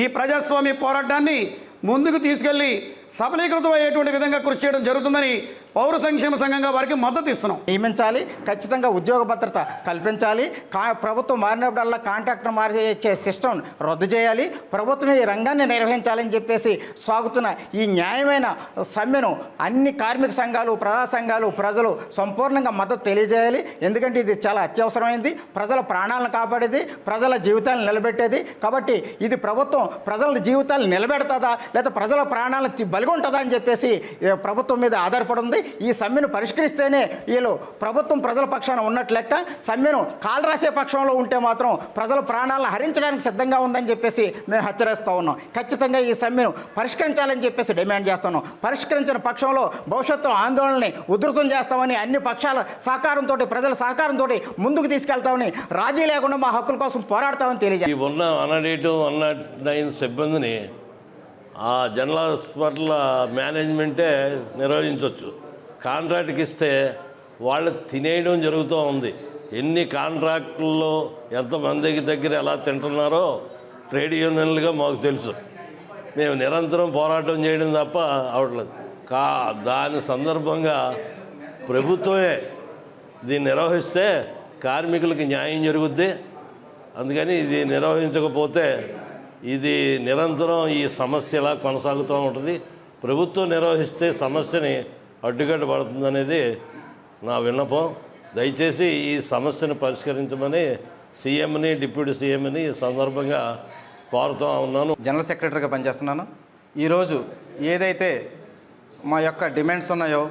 ఈ ప్రజాస్వామ్య పోరాటాన్ని ముందుకు తీసుకెళ్లి సఫలీకృతం అయ్యేటువంటి విధంగా కృషి చేయడం జరుగుతుందని పౌర సంక్షేమ సంఘంగా వారికి మద్దతు ఇస్తున్నాం. నియమించాలి, ఖచ్చితంగా ఉద్యోగ భద్రత కల్పించాలి. ప్రభుత్వం మారినప్పుడల్లా కాంట్రాక్టర్ మార్చే సిస్టమ్ రద్దు చేయాలి. ప్రభుత్వం ఈ రంగాన్ని నిర్వహించాలని చెప్పేసి సాగుతున్న ఈ న్యాయమైన సమ్మెను అన్ని కార్మిక సంఘాలు, ప్రజా సంఘాలు, ప్రజలు సంపూర్ణంగా మద్దతు తెలియజేయాలి. ఎందుకంటే ఇది చాలా అత్యవసరమైంది. ప్రజల ప్రాణాలను కాపాడేది, ప్రజల జీవితాలను నిలబెట్టేది. కాబట్టి ఇది ప్రభుత్వం ప్రజల జీవితాలను నిలబెడతాదా లేదా ప్రజల ప్రాణాలను బలిగొంటుందా అని చెప్పేసి ప్రభుత్వం మీద ఆధారపడి ఉంది. ఈ సమ్మెను పరిష్కరిస్తేనే వీళ్ళు ప్రభుత్వం ప్రజల పక్షాన ఉన్నట్లు లెక్క. సమ్మెను కాలరాసే పక్షంలో ఉంటే మాత్రం ప్రజల ప్రాణాలను హరించడానికి సిద్ధంగా ఉందని చెప్పేసి మేము హెచ్చరిస్తూ ఉన్నాం. ఖచ్చితంగా ఈ సమ్మెను పరిష్కరించాలని చెప్పేసి డిమాండ్ చేస్తున్నాం. పరిష్కరించిన పక్షంలో భవిష్యత్తులో ఆందోళనని ఉధృతం చేస్తామని, అన్ని పక్షాల సహకారంతో, ప్రజల సహకారంతో ముందుకు తీసుకెళ్తామని, రాజీ లేకుండా మా హక్కుల కోసం పోరాడతామని తెలియజేస్తాం. ఉన్న 108 సిబ్బందిని ఆ జనరల్ హాస్పిటల్ మేనేజ్మెంటే నిర్వహించవచ్చు. కాంట్రాక్ట్కి ఇస్తే వాళ్ళు తినేయడం జరుగుతూ ఉంది. ఎన్ని కాంట్రాక్టుల్లో ఎంతమంది దగ్గర ఎలా తింటున్నారో ట్రేడ్ యూనియన్లుగా మాకు తెలుసు. మేము నిరంతరం పోరాటం చేయడం తప్ప అవట్లేదు. దాని సందర్భంగా ప్రభుత్వమే దీన్ని నిర్వహిస్తే కార్మికులకి న్యాయం జరుగుద్ది. అందుకని ఇది నిర్వహించకపోతే ఇది నిరంతరం ఈ సమస్య ఇలా కొనసాగుతూ ఉంటుంది. ప్రభుత్వం నిర్వహిస్తే సమస్యని అడ్డుకట్ట పడుతుందనేది నా విన్నపం. దయచేసి ఈ సమస్యను పరిష్కరించమని సీఎంని, డిప్యూటీ సీఎంని ఈ సందర్భంగా కోరుతూ ఉన్నాను. జనరల్ సెక్రటరీగా పనిచేస్తున్నాను. ఈరోజు ఏదైతే మా యొక్క డిమాండ్స్ ఉన్నాయో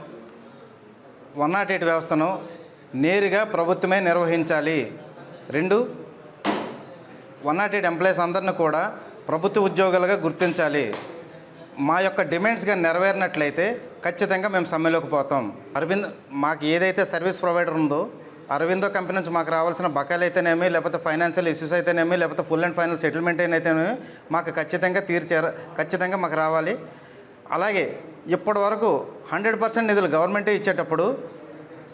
108 వ్యవస్థను నేరుగా ప్రభుత్వమే నిర్వహించాలి. 2, 108 ఎంప్లాయీస్ అందరిని కూడా ప్రభుత్వ ఉద్యోగులుగా గుర్తించాలి. మా యొక్క డిమాండ్స్గా నెరవేరినట్లయితే ఖచ్చితంగా మేము సమ్మెలోకి పోతాం. అరవింద్ మాకు ఏదైతే సర్వీస్ ప్రొవైడర్ ఉందో, అరవిందో కంపెనీ నుంచి మాకు రావాల్సిన బకాయిలు అయితేనేమి, లేకపోతే ఫైనాన్షియల్ ఇష్యూస్ అయితేనేమి, లేకపోతే ఫుల్ అండ్ ఫైనల్ సెటిల్మెంట్ అయితేనేమి మాకు ఖచ్చితంగా మాకు రావాలి. అలాగే ఇప్పటి వరకు 100% నిధులు గవర్నమెంటే ఇచ్చేటప్పుడు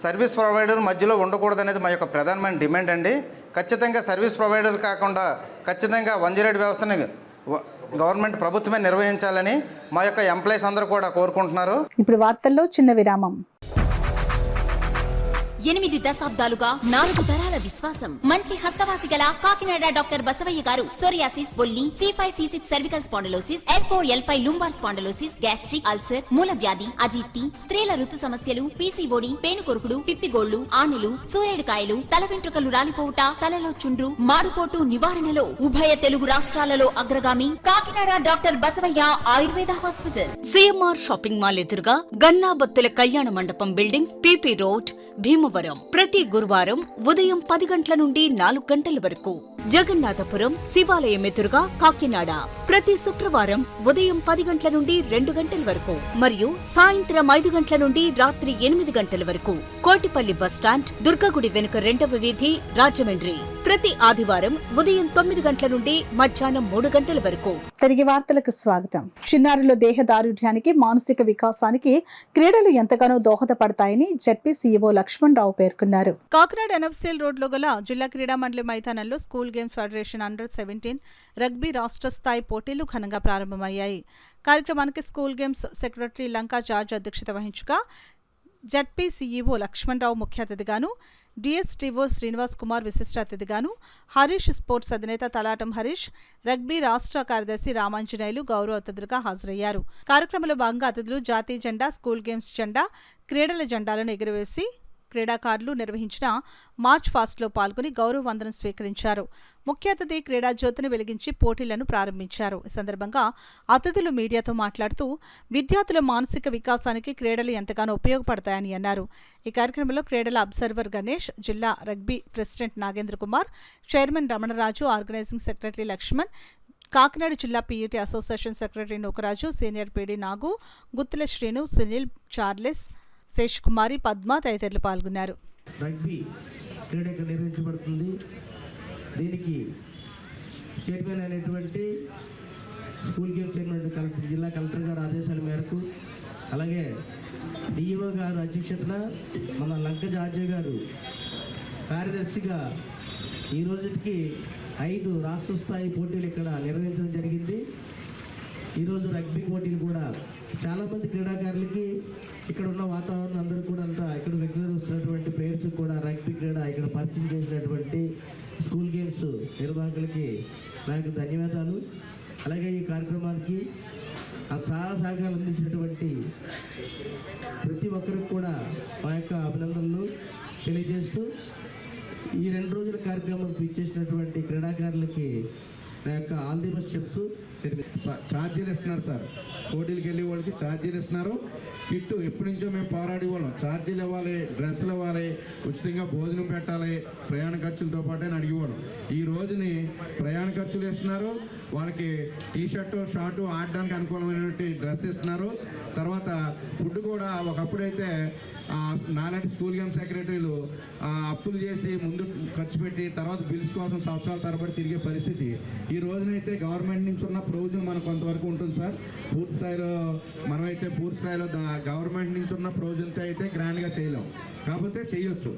సర్వీస్ ప్రొవైడర్ మధ్యలో ఉండకూడదు అనేది మా యొక్క ప్రధానమైన డిమాండ్ అండి. ఖచ్చితంగా సర్వీస్ ప్రొవైడర్ కాకుండా ఖచ్చితంగా 108 వ్యవస్థని గవర్నమెంట్ ప్రభుత్వమే నిర్వహించాలని మా యొక్క ఎంప్లాయీస్ అందరూ కూడా కోరుకుంటున్నారు. ఇప్పుడు వార్తల్లో చిన్న విరామం. 8 దశాబ్దాలుగా 4 తరాల విశ్వాసం. మంచి హస్తవాసి గల కాకినాడ డాక్టర్ బసవయ్య గారు సోరియాసిస్, బొల్లి, C5C6 cervical spondylosis, L4L5 lumbar spondylosis, gastric ulcer, మూల వ్యాధి, అజీర్తి, స్త్రీల ఋతు సమస్యలు, PCOD, పేనుకొరుకుడు, పిప్పిగోళ్లు, ఆనెలు, సూరేడుకాయలు, తల వెంట్రుకలు రాలిపోవుట, తలలో చుండ్రు, మాడుకోటు నివారణలో ఉభయ తెలుగు రాష్ట్రాలలో అగ్రగామి Kakinada doctor Basavaiah Ayurveda hospital. CMR shopping mall ఎదురుగా గన్నాబత్తుల కళ్యాణ మండపం బిల్డింగ్, PP రోడ్, భీమవరం. ప్రతి గురువారం ఉదయం 10 గంటల నుండి 4 గంటల వరకు. జగన్నాథపురం శివాలయం ఎదురుగా కాకినాడ ప్రతి శుక్రవారం ఉదయం 10 గంటల నుండి 2 గంటల వరకు మరియు సాయంత్రం 5 గంటల నుండి రాత్రి 8 గంటల వరకు. కోటిపల్లి బస్టాండ్, దుర్గగుడి వెనుక 2వ వీధి, రాజమండ్రి. ప్రతి ఆదివారం ఉదయం 9 గంటల నుండి మధ్యాహ్నం 3 గంటల వరకు. తిరిగి వార్తలకు స్వాగతం. చిన్నారుల దేహ దారుఢ్యానికి, మానసిక వికాసానికి క్రీడలు ఎంతగానో దోహదపడతాయని జెడ్పీ సీఈఓ లక్ష్మణ్ రావు పేర్కొన్నారు. కాకినాడ ఎన్ఎఫ్సీఎల్ రోడ్లో గల జిల్లా క్రీడా మండలి మైదానంలో స్కూల్ గేమ్స్ ఫెడరేషన్ అండర్-17 రగ్బీ రాష్ట్ర స్థాయి పోటీలు ఘనంగా ప్రారంభమయ్యాయి. కార్యక్రమానికి school games secretary Lanka George అధ్యక్షత వహించగా జెడ్పీ సీఈఓ లక్ష్మణ్ రావు ముఖ్య అతిథిగాను, డిఎస్టీఓ శ్రీనివాస్ కుమార్ విశిష్ట అతిథిగాను, హరీష్ స్పోర్ట్స్ అధినేత తలాటం హరీష్, రగ్బీ రాష్ట్ర కార్యదర్శి రామాంజనేయులు గౌరవ అతిథులుగా హాజరయ్యారు. కార్యక్రమంలో భాగంగా అతిథులు జాతీయ జెండా, స్కూల్ గేమ్స్ జెండా, క్రీడల జెండాలను ఎగురవేసి క్రీడాకారులు నిర్వహించిన మార్చ్ ఫాస్ట్లో పాల్గొని గౌరవ వందనం స్వీకరించారు. ముఖ్య అతిథి క్రీడా జ్యోతిని వెలిగించి పోటీలను ప్రారంభించారు. ఈ సందర్భంగా అతిథులు మీడియాతో మాట్లాడుతూ విద్యార్థుల మానసిక వికాసానికి క్రీడలు ఎంతగానో ఉపయోగపడతాయని అన్నారు. ఈ కార్యక్రమంలో క్రీడల అబ్జర్వర్ గణేష్, జిల్లా rugby president Nagendra Kumar, chairman Ramanaraju, organising secretary Lakshman, Kakinada జిల్లా PET association secretary Nookaraju, senior PD Nagu, Guttula Srinu, Sunil, Charles, Sesh Kumari, Padma తదితరులు పాల్గొన్నారు. రగ్బీ క్రీడ ఇక్కడ నిర్వహించబడుతుంది. దీనికి చైర్మన్ అయినటువంటి స్కూల్ గేమ్స్ చైర్మన్ జిల్లా కలెక్టర్ గారి ఆదేశాల మేరకు, అలాగే డిఈఓ గారు అధ్యక్షతన మన లంక జార్జి గారు కార్యదర్శిగా ఈ రోజుకి 5 రాష్ట్ర స్థాయి పోటీలు ఇక్కడ నిర్వహించడం జరిగింది. ఈరోజు రగ్బీ పోటీలు కూడా చాలామంది క్రీడాకారులకి ఇక్కడ ఉన్న వాతావరణం అందరూ కూడా అంతా ఇక్కడ రెగ్యులర్ వస్తున్నటువంటి ప్లేయర్స్ కూడా రగ్బీ క్రీడ ఇక్కడ పరిచయం చేసినటువంటి స్కూల్ గేమ్స్ నిర్వాహకులకి నాకు ధన్యవాదాలు. అలాగే ఈ కార్యక్రమానికి సహకారాలు అందించినటువంటి ప్రతి ఒక్కరికి కూడా మా యొక్క అభినందనలు తెలియజేస్తూ ఈ 2 రోజుల కార్యక్రమానికి ఇచ్చేసినటువంటి క్రీడాకారులకి నా యొక్క ఆల్ ది బెస్ట్ చెప్తూ ఛార్జీలు ఇస్తున్నారు సార్. పోటీలకు వెళ్ళే వాళ్ళకి ఛార్జీలు ఇస్తున్నారు. కిట్టు ఎప్పటి నుంచో మేము పోరాడి వాళ్ళం. ఛార్జీలు ఇవ్వాలి, డ్రెస్సులు ఇవ్వాలి, ఉచితంగా భోజనం పెట్టాలి, ప్రయాణ ఖర్చులతో పాటు అని అడిగేవాళ్ళం. ఈ రోజుని ప్రయాణ ఖర్చులు ఇస్తున్నారు, వాళ్ళకి టీషర్టు, షార్టు, ఆడడానికి అనుకూలమైనటువంటి డ్రెస్ ఇస్తున్నారు. తర్వాత ఫుడ్ కూడా ఒకప్పుడైతే నాలాంటి స్కూల్ గేమ్ సెక్రటరీలు అప్పులు చేసి ముందు ఖర్చు పెట్టి తర్వాత బిల్స్ కోసం సంవత్సరాల తరబడి తిరిగే పరిస్థితి. ఈ రోజునైతే గవర్నమెంట్ నుంచి ఉన్న ప్రొవిజన్ మనకు కొంతవరకు ఉంటుంది సార్. పూర్తి స్థాయిలో మనమైతే పూర్తి స్థాయిలో గవర్నమెంట్ నుంచి ఉన్న ప్రొవిజన్తో అయితే గ్రాండ్గా చేయలేం, కాకపోతే చేయొచ్చు.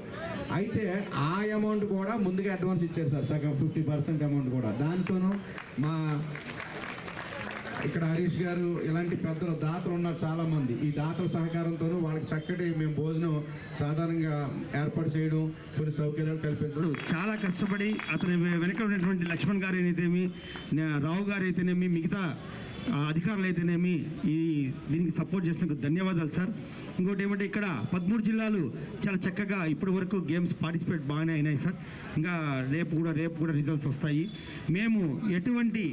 అయితే ఆ అమౌంట్ కూడా ముందుగా అడ్వాన్స్ ఇచ్చారు సార్, సగం 50% అమౌంట్ కూడా. దానితోనూ మా ఇక్కడ హరీష్ గారు ఇలాంటి పెద్దలు దాతలు ఉన్నారు చాలామంది. ఈ దాతల సహకారంతోనూ వాళ్ళకి చక్కటి మేము భోజనం సాధారణంగా ఏర్పాటు చేయడం, కొన్ని సౌకర్యాలు కల్పించడం. చాలా కష్టపడి అతని వెనక ఉన్నటువంటి లక్ష్మణ్ గారు అయితేనేమి, రావు గారు అయితేనేమి, మిగతా అధికారులు అయితేనేమి దీనికి సపోర్ట్ చేసినందుకు ధన్యవాదాలు సార్. ఇంకోటి ఏమంటే ఇక్కడ 13 జిల్లాలు చాలా చక్కగా ఇప్పటి వరకు గేమ్స్ పార్టిసిపేట్ బాగానే అయినాయి సార్. ఇంకా రేపు కూడా రిజల్ట్స్ వస్తాయి. మేము ఎటువంటి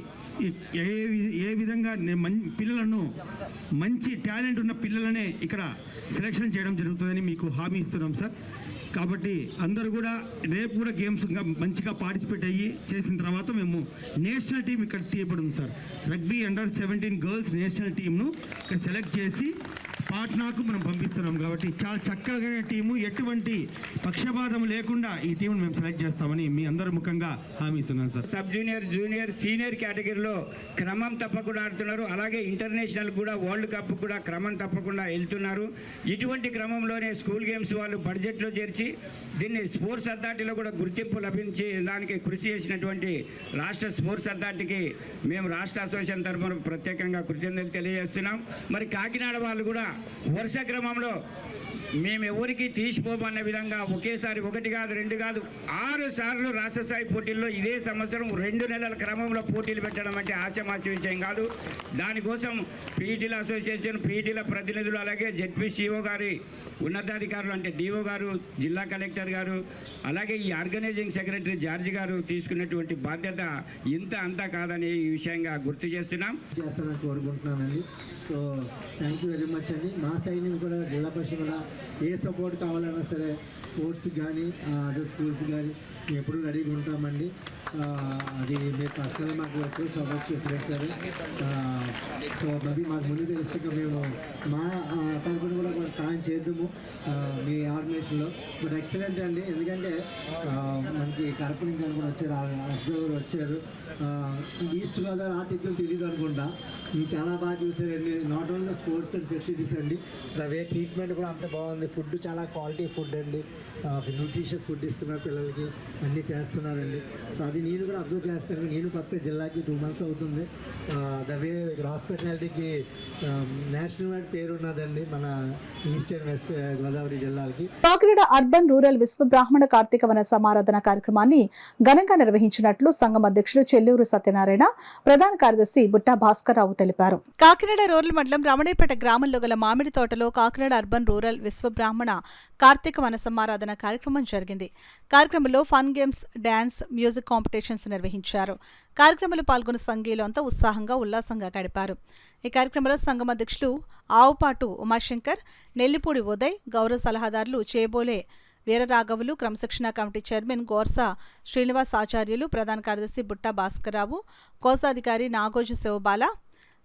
ఏ విధంగా పిల్లలను మంచి టాలెంట్ ఉన్న పిల్లలనే ఇక్కడ సెలెక్షన్ చేయడం జరుగుతుందని మీకు హామీ ఇస్తున్నాం సార్. కాబట్టి అందరూ కూడా రేపు కూడా గేమ్స్ మంచిగా పార్టిసిపేట్ అయ్యి చేసిన తర్వాత మేము నేషనల్ టీం ఇక్కడ తీయబడింది సార్. రగ్బీ అండర్-17 గర్ల్స్ నేషనల్ టీంను ఇక్కడ సెలెక్ట్ చేసి పాట్నాకు మనం పంపిస్తున్నాం. కాబట్టి చాలా చక్కగా టీము, ఎటువంటి పక్షపాతం లేకుండా ఈ టీంను మేము సెలెక్ట్ చేస్తామని మీ అందరూ ముఖంగా హామీ ఇస్తున్నాను sir. Sub junior, junior, senior కేటగిరీలో క్రమం తప్పకుండా ఆడుతున్నారు. అలాగే ఇంటర్నేషనల్ కూడా, వరల్డ్ కప్ కూడా క్రమం తప్పకుండా వెళ్తున్నారు. ఇటువంటి క్రమంలోనే స్కూల్ గేమ్స్ వాళ్ళు బడ్జెట్లో చేర్చి దీన్ని స్పోర్ట్స్ అథారిటీలో కూడా గుర్తింపు లభించి దానికి కృషి చేసినటువంటి రాష్ట్ర స్పోర్ట్స్ అథారిటీకి మేము రాష్ట్ర అసోసియేషన్ తరఫున ప్రత్యేకంగా కృతజ్ఞతలు తెలియజేస్తున్నాం. మరి కాకినాడ వాళ్ళు కూడా వరుస క్రమంలో మేము ఎవరికి తీసిపోమన్న విధంగా ఒకేసారి 1 కాదు 2 కాదు 6 సార్లు రాష్ట్ర స్థాయి పోటీల్లో ఇదే సంవత్సరం 2 నెలల క్రమంలో పోటీలు పెట్టడం అంటే ఆశామాషి విషయం కాదు. దానికోసం పీఈటీల అసోసియేషన్, పీఈటీల ప్రతినిధులు, అలాగే జెడ్పీసీఓ గారి ఉన్నతాధికారులు అంటే డిఓ గారు, జిల్లా కలెక్టర్ గారు, అలాగే ఈ ఆర్గనైజింగ్ సెక్రటరీ జార్జ్ గారు తీసుకున్నటువంటి బాధ్యత ఇంత అంతా కాదని ఈ విషయంగా గుర్తు చేస్తున్నాం. చేస్తానని కోరుకుంటున్నానండి. So thank you very much అండి. మా సైడ్ నుంచి కూడా జిల్లా పరిషత్ కూడా ఏ సపోర్ట్ కావాలన్నా సరే స్పోర్ట్స్కి కానీ అదర్ స్కూల్స్ కానీ మేము ఎప్పుడూ రెడీగా ఉంటామండి. అది మీరు పర్సనల్గా మాకు ఎప్పుడు సపోర్ట్ చెప్పలేదు సరే. సో అది మాకు ముందు తెలుస్తుంది, మేము మా తరపున కూడా కొంచెం సాయం చేద్దాము మీ ఆర్గనైజేషన్లో. బట్ ఎక్సలెంట్ అండి, ఎందుకంటే మనకి కడప నుంచి అనుకుని వచ్చారు, అబ్జర్వర్ వచ్చారు. ఈస్ట్ గోదావరి ఆతిథ్యం తెలియదు అనుకుంటా, చాలా బాగా చూసారండి. Not only sports and facilities అండి, వే ట్రీట్మెంట్ కూడా అంత బాగుంది. ఫుడ్ చాలా క్వాలిటీ ఫుడ్ అండి, న్యూట్రిషియస్ ఫుడ్ ఇస్తున్నారు పిల్లలకి, అన్నీ చేస్తున్నారండి. సో అది నేను కూడా అబ్జర్వ్ చేస్తాను. నేను కొత్త జిల్లాకి 2 months అవుతుంది. ద వే హాస్పిటాలిటీకి నేషనల్ వైడ్ పేరు ఉన్నదండి మన ఈస్ట్ అండ్ వెస్ట్ గోదావరి జిల్లాలకి. కాకినాడ అర్బన్ రూరల్ విశ్వ బ్రాహ్మణ కార్తీక వన సమారాధన కార్యక్రమాన్ని ఘనంగా నిర్వహించినట్లు సంఘం అధ్యక్షులు చెల్లూరు సత్యనారాయణ, ప్రధాన కార్యదర్శి బుట్టా భాస్కర్రావు తెలిపారు. కాకినాడ రూరల్ మండలం రమణేపేట గ్రామంలో గల మామిడి తోటలో కాకినాడ అర్బన్ రూరల్ విశ్వ బ్రాహ్మణ కార్తీక వన సమారాధన కార్యక్రమం జరిగింది. కార్యక్రమంలో fun games, dance, music competitions నిర్వహించారు. కార్యక్రమంలో పాల్గొన్న సంఘీయులు అంతా ఉత్సాహంగా ఉల్లాసంగా గడిపారు. ఈ కార్యక్రమంలో సంఘం అధ్యక్షులు ఆవుపాటు ఉమాశంకర్, నెల్లిపూడి ఉదయ్, గౌరవ సలహాదారులు చేబోలే వీరరాఘవులు, క్రమశిక్షణ కమిటీ చైర్మన్ గోర్సా శ్రీనివాస్ ఆచార్యులు, ప్రధాన కార్యదర్శి బుట్టా భాస్కర్రావు, కోశాధికారి నాగోజు శివబాల,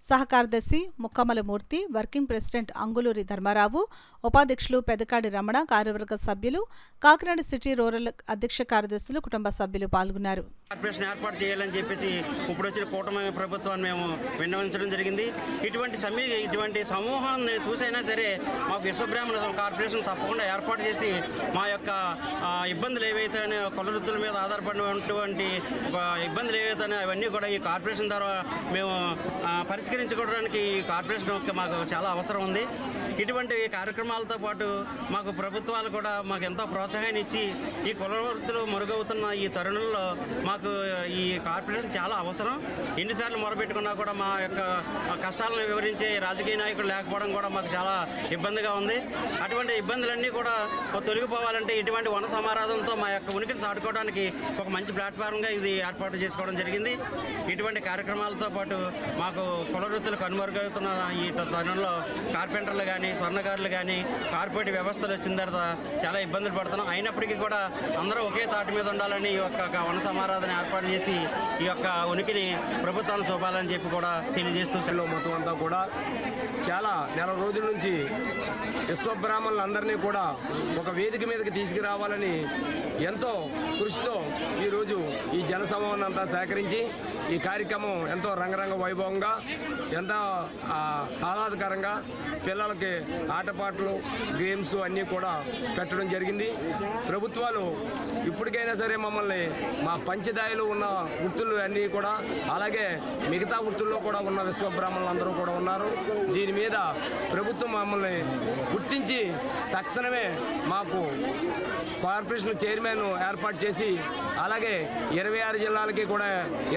సహకార్యదర్శి ముక్కమల మూర్తి, వర్కింగ్ ప్రెసిడెంట్ అంగులూరి ధర్మారావు, ఉపాధ్యక్షులు పెదకాడి రమణ, కార్యవర్గ సభ్యులు, కాకినాడ సిటీ రూరల్ అధ్యక్ష కార్యదర్శులు, కుటుంబ సభ్యులు పాల్గొన్నారు. కార్పొరేషన్ ఏర్పాటు చేయాలని చెప్పేసి ఇప్పుడు వచ్చిన కూటమి ప్రభుత్వాన్ని మేము విన్నవించడం జరిగింది. ఇటువంటి సమూహాన్ని చూసైనా సరే మాకు విశ్వబ్రాహ్మణ కార్పొరేషన్ తప్పకుండా ఏర్పాటు చేసి మా యొక్క ఇబ్బందులు ఏవైతే కుల వృత్తుల మీద ఆధారపడినటువంటి ఇబ్బందులు ఏవైతే అవన్నీ కూడా ఈ కార్పొరేషన్ ద్వారా మేము పరిష్కరించుకోవడానికి ఈ కార్పొరేషన్ మాకు చాలా అవసరం ఉంది. ఇటువంటి కార్యక్రమాలతో పాటు మాకు ప్రభుత్వాలు కూడా మాకు ఎంతో ప్రోత్సాహాన్ని ఇచ్చి ఈ కుల వృత్తులు మరుగవుతున్న ఈ తరుణంలో మాకు ఈ కార్పొరేషన్ చాలా అవసరం. ఎన్నిసార్లు మొరపెట్టుకున్నా కూడా మా యొక్క కష్టాలను వివరించే రాజకీయ నాయకులు లేకపోవడం కూడా మాకు చాలా ఇబ్బందిగా ఉంది. అటువంటి ఇబ్బందులన్నీ కూడా తొలగిపోవాలంటే ఇటువంటి వన సమారాధనతో మా యొక్క ఉనికిని చాటుకోవడానికి ఒక మంచి ప్లాట్ఫామ్గా ఇది ఏర్పాటు చేసుకోవడం జరిగింది. ఇటువంటి కార్యక్రమాలతో పాటు మాకు కుల వృత్తులు కనుమరుగవుతున్న ఈ తరుణంలో కార్పెంటర్లు కానీ, స్వర్ణకారులు కానీ, కార్పొరేట్ వ్యవస్థలు వచ్చిన తర్వాత చాలా ఇబ్బందులు పడుతున్నాం. అయినప్పటికీ కూడా అందరూ ఒకే తాటి మీద ఉండాలని ఈ యొక్క వన సమారాధన ఏర్పాటు చేసి ఈ యొక్క ఉనికిని ప్రభుత్వాన్ని చూపాలని చెప్పి కూడా తెలియజేస్తూ మొత్తం అంతా కూడా చాలా నెల రోజుల నుంచి విశ్వబ్రాహ్మణులందరినీ కూడా ఒక వేదిక మీదకి తీసుకురావాలని ఎంతో కృషితో ఈరోజు ఈ జనసమూహాన్ని అంతా సేకరించి ఈ కార్యక్రమం ఎంతో రంగరంగ వైభవంగా, ఎంతో ఆహ్లాదకరంగా పిల్లలకి ఆటపాటలు, గేమ్స్ అన్నీ కూడా పెట్టడం జరిగింది. ప్రభుత్వాలు ఇప్పటికైనా సరే మమ్మల్ని మా పంచదాయలు ఉన్న వృత్తులు అన్నీ కూడా, అలాగే మిగతా వృత్తుల్లో కూడా ఉన్న విశ్వబ్రాహ్మణులు అందరూ కూడా ఉన్నారు. దీని మీద ప్రభుత్వం మమ్మల్ని గుర్తించి తక్షణమే మాకు కార్పొరేషన్ చైర్మన్ ఏర్పాటు చేసి, అలాగే 26 జిల్లాలకి కూడా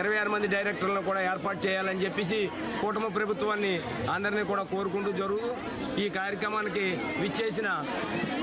26 మంది డైరెక్టర్లను కూడా ఏర్పాటు చేయాలని చెప్పేసి కూటమి ప్రభుత్వాన్ని అందరినీ కూడా కోరుకుంటూ జరుగుతూ ఈ కార్యక్రమానికి విచ్చేసిన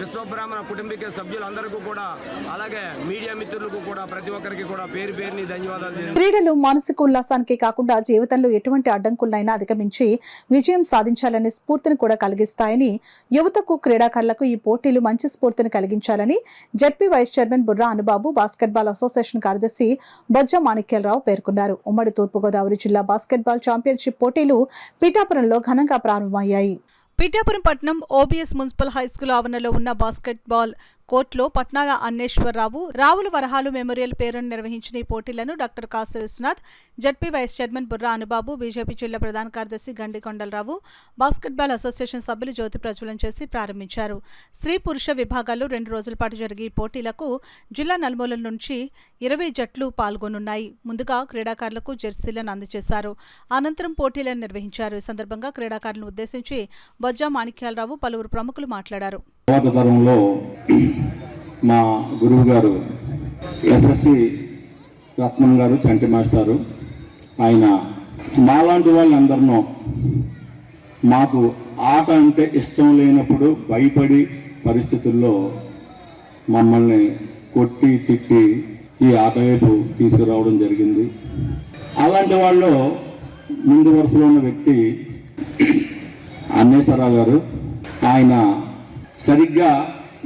విశ్వబ్రాహ్మణ కుటుంబీక సభ్యులందరికీ కూడా, అలాగే మీడియా మిత్రులకు కూడా ప్రతి ఒక్కరికి కూడా పేరు పేరుని ధన్యవాదాలు. క్రీడలు మానసిక ఉల్లాసానికి కాకుండా జీవితంలో ఎటువంటి అడ్డంకులైనా అధిగమించి విజయం సాధించాలనే స్ఫూర్తిని కూడా కలిగిస్తాయని, యువతకు క్రీడాకారులకు ఈ పోటీలు మంచి స్ఫూర్తిని కలిగించాలని ZP vice chairman Burra Anubabu, basketball association కార్యదర్శి బొజ్జ మాణిక్యాలరావు పేర్కొన్నారు. ఉమ్మడి తూర్పుగోదావరి జిల్లా బాస్కెట్బాల్ ఛాంపియన్షిప్ పోటీలు పిఠాపురంలో ఘనంగా ప్రారంభమయ్యాయి. పిఠాపురం పట్టణం ఓబీఎస్ మున్సిపల్ హైస్కూల్ ఆవరణలో ఉన్న బాస్కెట్బాల్ కోర్టులో పట్నాల అన్నేశ్వరరావు, రావుల వరహాలు మెమోరియల్ పేరును నిర్వహించిన ఈ పోటీలను doctor Kasu Viswanath, ZP vice chairman Burra Anubabu, BJP జిల్లా ప్రధాన కార్యదర్శి గండి కొండలరావు, బాస్కెట్బాల్ అసోసియేషన్ సభ్యులు జ్యోతి ప్రజ్వలన చేసి ప్రారంభించారు. స్త్రీ పురుష విభాగాల్లో 2 రోజుల పాటు జరిగే ఈ పోటీలకు జిల్లా నలుమూలల నుంచి 20 జట్లు పాల్గొనున్నాయి. ముందుగా క్రీడాకారులకు జెర్సీలను అందజేశారు. అనంతరం పోటీలను నిర్వహించారు. ఈ సందర్భంగా క్రీడాకారులను ఉద్దేశించి బొజ్జా మాణిక్యాలరావు, పలువురు ప్రముఖులు మాట్లాడారు. తరంలో మా గురువు గారు ఎస్ఎస్సి రత్నం గారు, చంటి మాస్టారు, ఆయన మాలాంటి వాళ్ళందరినో మాకు ఆట అంటే ఇష్టం లేనప్పుడు భయపడి పరిస్థితుల్లో మమ్మల్ని కొట్టి తిట్టి ఈ ఆట వైపు తీసుకురావడం జరిగింది. అలాంటి వాళ్ళు ముందు వరుసలో ఉన్న వ్యక్తి అన్నేశ్వరరావు గారు. ఆయన సరిగ్గా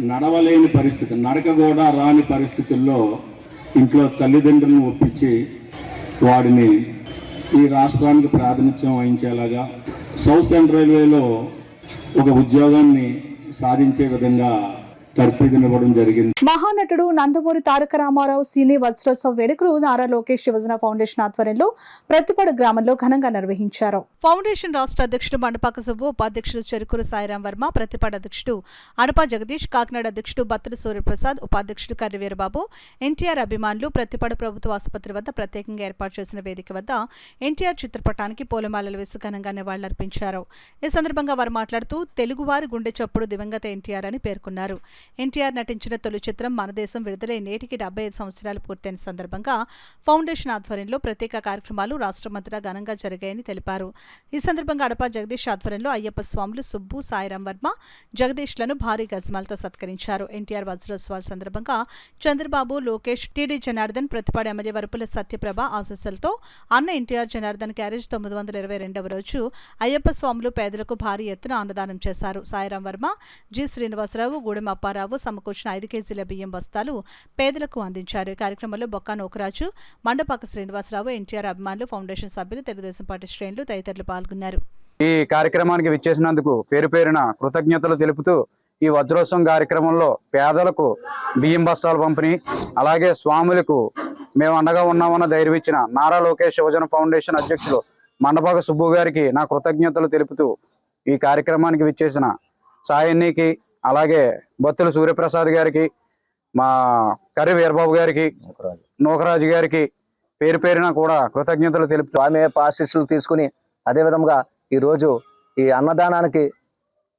నడవలేని పరిస్థితి, నడక కూడా రాని పరిస్థితుల్లో ఇంట్లో తల్లిదండ్రులను ఒప్పించి వాడిని ఈ రాష్ట్రానికి ప్రాతినిధ్యం వహించేలాగా సౌత్ సెంట్రల్ రైల్వేలో ఒక ఉద్యోగాన్ని సాధించే విధంగా తర్ఫీదునివ్వడం జరిగింది. మహానటుడు నందమూరి తారక రామారావు సినీ వజ్రోత్సవ వేడుకలు నారా లోకేష్ యువజన ఫౌండేషన్ ఆధ్వర్యంలో ప్రతిపాడు గ్రామంలో ఘనంగా నిర్వహించారు. ఫౌండేషన్ రాష్ట్ర అధ్యక్షుడు మండపాక సుబ్బు, ఉపాధ్యక్షుడు చెరుకూరు సాయిరాం వర్మ, ప్రతిపాడు అధ్యక్షుడు అడపా జగదీష్, కాకినాడ అధ్యక్షుడు బత్తుల సూర్యప్రసాద్, ఉపాధ్యక్షుడు కర్రి వీరబాబు, ఎన్టీఆర్ అభిమానులు ప్రతిపాడు ప్రభుత్వ ఆసుపత్రి వద్ద ప్రత్యేకంగా ఏర్పాటు చేసిన వేదిక వద్ద ఎన్టీఆర్ చిత్రపటానికి పూలమాలలు వేసి ఘనంగా నివాళులర్పించారు. ఈ సందర్భంగా వారు మాట్లాడుతూ తెలుగువారి గుండె చప్పుడు దివంగత ఎన్టీఆర్ అని పేర్కొన్నారు. ఎన్టీఆర్ నటించిన తొలి చిత్రం మన దేశం విడుదలై నేటికి 75 సంవత్సరాలు పూర్తయిన సందర్భంగా ఫౌండేషన్ ఆధ్వర్యంలో ప్రత్యేక కార్యక్రమాలు రాష్ట్రమంతటా ఘనంగా జరిగాయని తెలిపారు. ఈ సందర్భంగా అడపా జగదీష్ ఆధ్వర్యంలో అయ్యప్ప స్వాములు సుబ్బు, సాయిరాం వర్మ, జగదీష్లను భారీ గజమాలతో సత్కరించారు. ఎన్టీఆర్ వజ్రోత్సవాల సందర్భంగా చంద్రబాబు, లోకేష్, టీడీ జనార్దన్, ప్రతిపాడు ఎమ్మెల్యే వరపుల సత్యప్రభ ఆశీస్సులతో అన్న ఎన్టీఆర్ జనార్దన్ క్యారేజ్ 922వ రోజు అయ్యప్ప స్వాములు పేదలకు భారీ ఎత్తున అన్నదానం చేశారు. సాయిరాం వర్మ, జి శ్రీనివాసరావు, గూడెం అప్పారావు సమకూర్చిన 5 కేజీల బియ్యం బస్తాలు పేదలకు అందించారు. ఈ కార్యక్రమంలో బొక్కా నోకరాజు, మండపాక శ్రీనివాసరావు, ఎన్టీఆర్ అభిమానులు, ఫౌండేషన్ సభ్యులు, తెలుగుదేశం పార్టీ శ్రేణులు తదితరులు పాల్గొన్నారు. ఈ కార్యక్రమానికి విచ్చేసినందుకు పేరు పేరున కృతజ్ఞతలు తెలుపుతూ ఈ వజ్రోత్సవం కార్యక్రమంలో పేదలకు బియ్యం బస్తాలు పంపిణీ, అలాగే స్వాములకు మేము అండగా ఉన్నామన్న ధైర్యం ఇచ్చిన నారా లోకేష్ యువజన ఫౌండేషన్ అధ్యక్షులు మండపాక సుబ్బు గారికి నా కృతజ్ఞతలు తెలుపుతూ ఈ కార్యక్రమానికి విచ్చేసిన సాయన్నికి, అలాగే బత్తుల సూర్యప్రసాద్ గారికి, మా కర్రి వీరబాబు గారికి, నూకరాజు గారికి పేరు పేరున కూడా కృతజ్ఞతలు తెలుపుతూ స్వామి ఆశీస్సులు తీసుకుని అదేవిధంగా ఈరోజు ఈ అన్నదానానికి,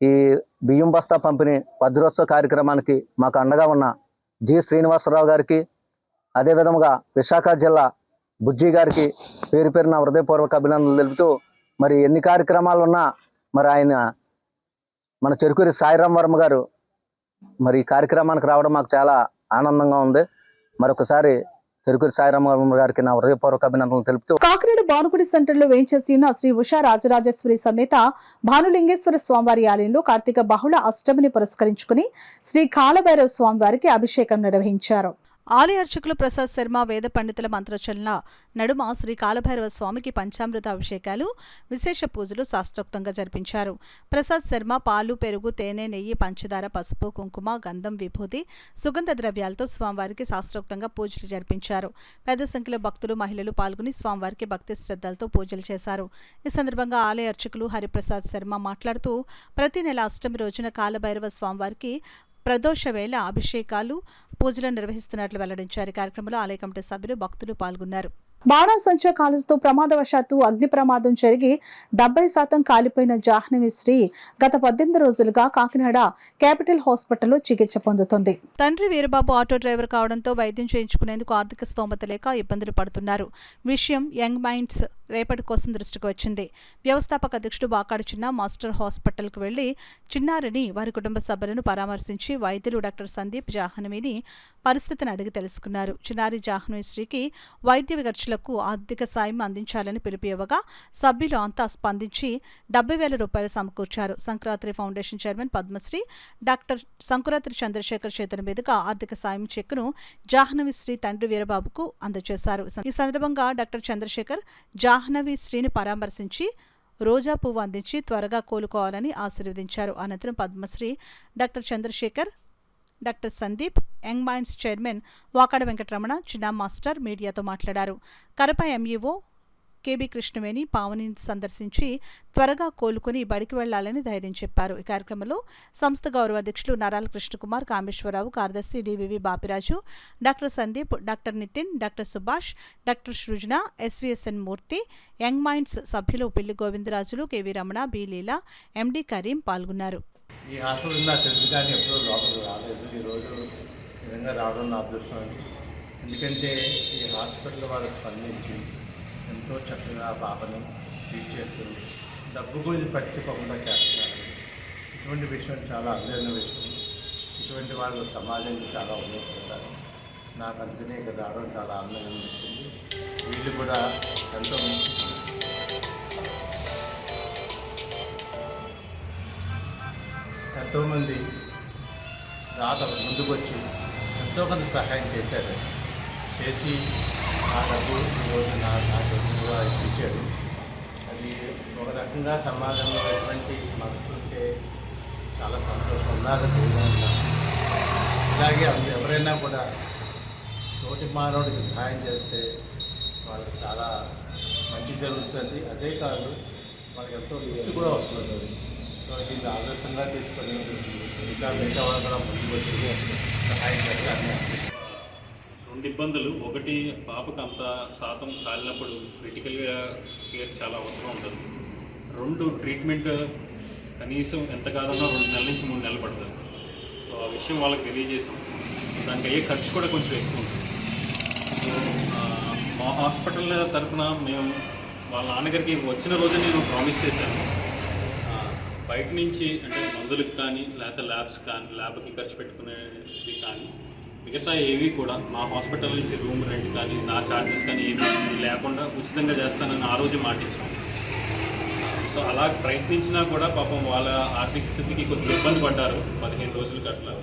ఈ బియ్యం బస్తా పంపిణీ వజ్రోత్సవ కార్యక్రమానికి మాకు అండగా ఉన్న జి శ్రీనివాసరావు గారికి, అదేవిధంగా విశాఖ జిల్లా బుజ్జి గారికి పేరు పేరున హృదయపూర్వక అభినందనలు తెలుపుతూ, మరి ఎన్ని కార్యక్రమాలు ఉన్నా మరి ఆయన మన చెరుకూరి సాయిరాం వర్మ గారు మరి ఈ కార్యక్రమానికి రావడం మాకు చాలా ఆనందంగా ఉంది. మరొకసారి చెరుకూరి సాయిరాం వర్మ గారికి నా హృదయపూర్వక అభినందనలు తెలుపుతూ కాకినాడ భానుగుడి సెంటర్లో వేంచేసి ఉన్న శ్రీ ఉషా రాజరాజేశ్వరి సమేత భానులింగేశ్వర స్వామివారి ఆలయంలో కార్తీక బహుళ అష్టమిని పురస్కరించుకుని శ్రీ కాళభైరవ స్వామివారికి అభిషేకం నిర్వహించారు. ఆలయ అర్చకులు ప్రసాద్ శర్మ, వేద పండితుల మంత్రోచ్చరణ నడుమ శ్రీ కాళభైరవ స్వామికి పంచామృత అభిషేకాలు, విశేష పూజలు శాస్త్రోక్తంగా జరిపించారు. ప్రసాద్ శర్మ పాలు, పెరుగు, తేనె, నెయ్యి, పంచదార, పసుపు, కుంకుమ, గంధం, విభూతి, సుగంధ ద్రవ్యాలతో స్వామివారికి శాస్త్రోక్తంగా పూజలు జరిపించారు. పెద్ద సంఖ్యలో భక్తులు, మహిళలు పాల్గొని స్వామివారికి భక్తి శ్రద్ధలతో పూజలు చేశారు. ఈ సందర్భంగా ఆలయ అర్చకులు హరిప్రసాద్ శర్మ మాట్లాడుతూ ప్రతి నెల అష్టమి రోజున కాళభైరవ స్వామివారికి ప్రదోష వేళ అభిషేకాలు, పూజలు నిర్వహిస్తున్నట్లు వెల్లడించారు. కార్యక్రమంలో ఆలయ కమిటీ సభ్యులు, భక్తులు పాల్గొన్నారు. బాణాసంచా కాల్చుతూ ప్రమాదవశాత్తు అగ్ని ప్రమాదం జరిగి 70% కాలిపోయిన జాహ్నవి శ్రీ గత 18 రోజులుగా కాకినాడ క్యాపిటల్ హాస్పిటల్లో చికిత్స పొందుతుంది. తండ్రి వీరబాబు ఆటో డ్రైవర్ కావడంతో వైద్యం చేయించుకునేందుకు ఆర్థిక స్తోమత లేక ఇబ్బందులు పడుతున్నారు. విషయం యంగ్ మైండ్స్ రేపటి కోసం దృష్టికి వచ్చింది. వ్యవస్థాపక అధ్యక్షుడు బాకాడు చిన్న మాస్టర్ హాస్పిటల్కు వెళ్లి చిన్నారిని, వారి కుటుంబ సభ్యులను పరామర్శించి వైద్యులు డాక్టర్ సందీప్ జాహ్నవిని పరిస్థితిని అడిగి తెలుసుకున్నారు. చిన్నారి జాహ్నవి శ్రీకి వైద్య ఖర్చులకు ఆర్థిక సాయం అందించాలని పిలుపు ఇవ్వగా సభ్యులు అంతా స్పందించి 70,000 రూపాయలు సమకూర్చారు. Sankranti foundation chairman Padmashri doctor Sankurathri Chandrasekhar చేతుల మీదుగా ఆర్థిక సాయం చెక్కును జాహ్నవి శ్రీ తండ్రి వీరబాబుకు అందజేశారు. ఈ సందర్భంగా డాక్టర్ చంద్రశేఖర్ జాహ్నవి శ్రీని పరామర్శించి రోజా పువ్వు అందించి త్వరగా కోలుకోవాలని ఆశీర్వదించారు. అనంతరం Padmashri doctor Chandrasekhar doctor Sandeep, young minds chairman Vakada Venkataramana, Chinna master మీడియాతో మాట్లాడారు. కరప ఎంఈఓ కేబీ కృష్ణవేణి పావనిని సందర్శించి త్వరగా కోలుకుని బడికి వెళ్లాలని ధైర్యం చెప్పారు. ఈ కార్యక్రమంలో సంస్థ గౌరవ అధ్యక్షులు నరాల కృష్ణకుమార్, కామేశ్వరరావు, కార్యదర్శి DVV Bapiraju, doctor Sandeep, doctor Nitin, doctor Subhash, doctor Srujana, SVSN Murthy, young minds సభ్యులు Pilli Govindarajulu, KV Ramana, B Leela, MD Karim పాల్గొన్నారు. ఈ హాస్పిటల్ నాకు తెలుసు కానీ ఎప్పుడూ లోపలికి రాలేదు. ఈరోజు నిజంగా రావడం నా అదృష్టం. ఎందుకంటే ఈ హాస్పిటల్ వాళ్ళు స్పందించి ఎంతో చక్కగా ఆ పాపని ట్రీట్ చేస్తారు. డబ్బు గురించి పట్టించుకోకుండా చేస్తున్నారు. ఇటువంటి విషయం చాలా అరుదైన విషయం. ఇటువంటి వాళ్ళు సమాజానికి చాలా ఉపయోగపడతారు. నాకు అందుకనే ఇక్కడ రావడం చాలా ఆనందంగా అనిపించింది. వీళ్ళు కూడా ఎంతోమంది దాతలు ముందుకు వచ్చి ఎంతో కొంత సహాయం చేశారు. చేసి ఆ డబ్బు ఈరోజు నాకు ఇచ్చాడు. అది ఒక రకంగా సమాజంలో ఎటువంటి మనుషులుంటే చాలా సంతోషం ఉన్నారు. ఇలాగే ఎవరైనా కూడా తోటి మానవుడికి సహాయం చేస్తే వాళ్ళకి చాలా మంచి జరుగుతుంది. అదే కాదు వాళ్ళకి ఎంతో వ్యక్తి కూడా వస్తుంది. సో దీన్ని ఆదర్శంగా తీసుకొని ఇంకా మిగతా వాళ్ళు కూడా ముందుకు వచ్చి సహాయం చేస్తారని. రెండు ఇబ్బందులు. ఒకటి, పాపకు అంత శాతం కాలినప్పుడు క్రిటికల్గా కేర్ చాలా అవసరం ఉంటుంది. రెండు, ట్రీట్మెంట్ కనీసం ఎంత కాదన్నా 2 నెలల నుంచి 3 నెలలు పడుతుంది. సో ఆ విషయం వాళ్ళకి తెలియజేసాం. దానికి అయ్యే ఖర్చు కూడా కొంచెం ఎక్కువ ఉంటుంది. మా హాస్పిటల్ తరఫున మేము వాళ్ళ నాన్నగారికి వచ్చిన రోజు నేను ప్రామిస్ చేశాను, బయట నుంచి అంటే మందులకు కానీ లేకపోతే ల్యాబ్కి ఖర్చు పెట్టుకునేది కానీ మిగతా ఏవి కూడా మా హాస్పిటల్ నుంచి రూమ్ రెంట్ కానీ నా ఛార్జెస్ కానీ ఏవి లేకుండా ఉచితంగా చేస్తానని ఆ రోజు మాటించాం. సో అలా ప్రయత్నించినా కూడా పాపం వాళ్ళ ఆర్థిక స్థితికి కొంచెం ఇబ్బంది పడ్డారు 15 రోజులకి అట్లా.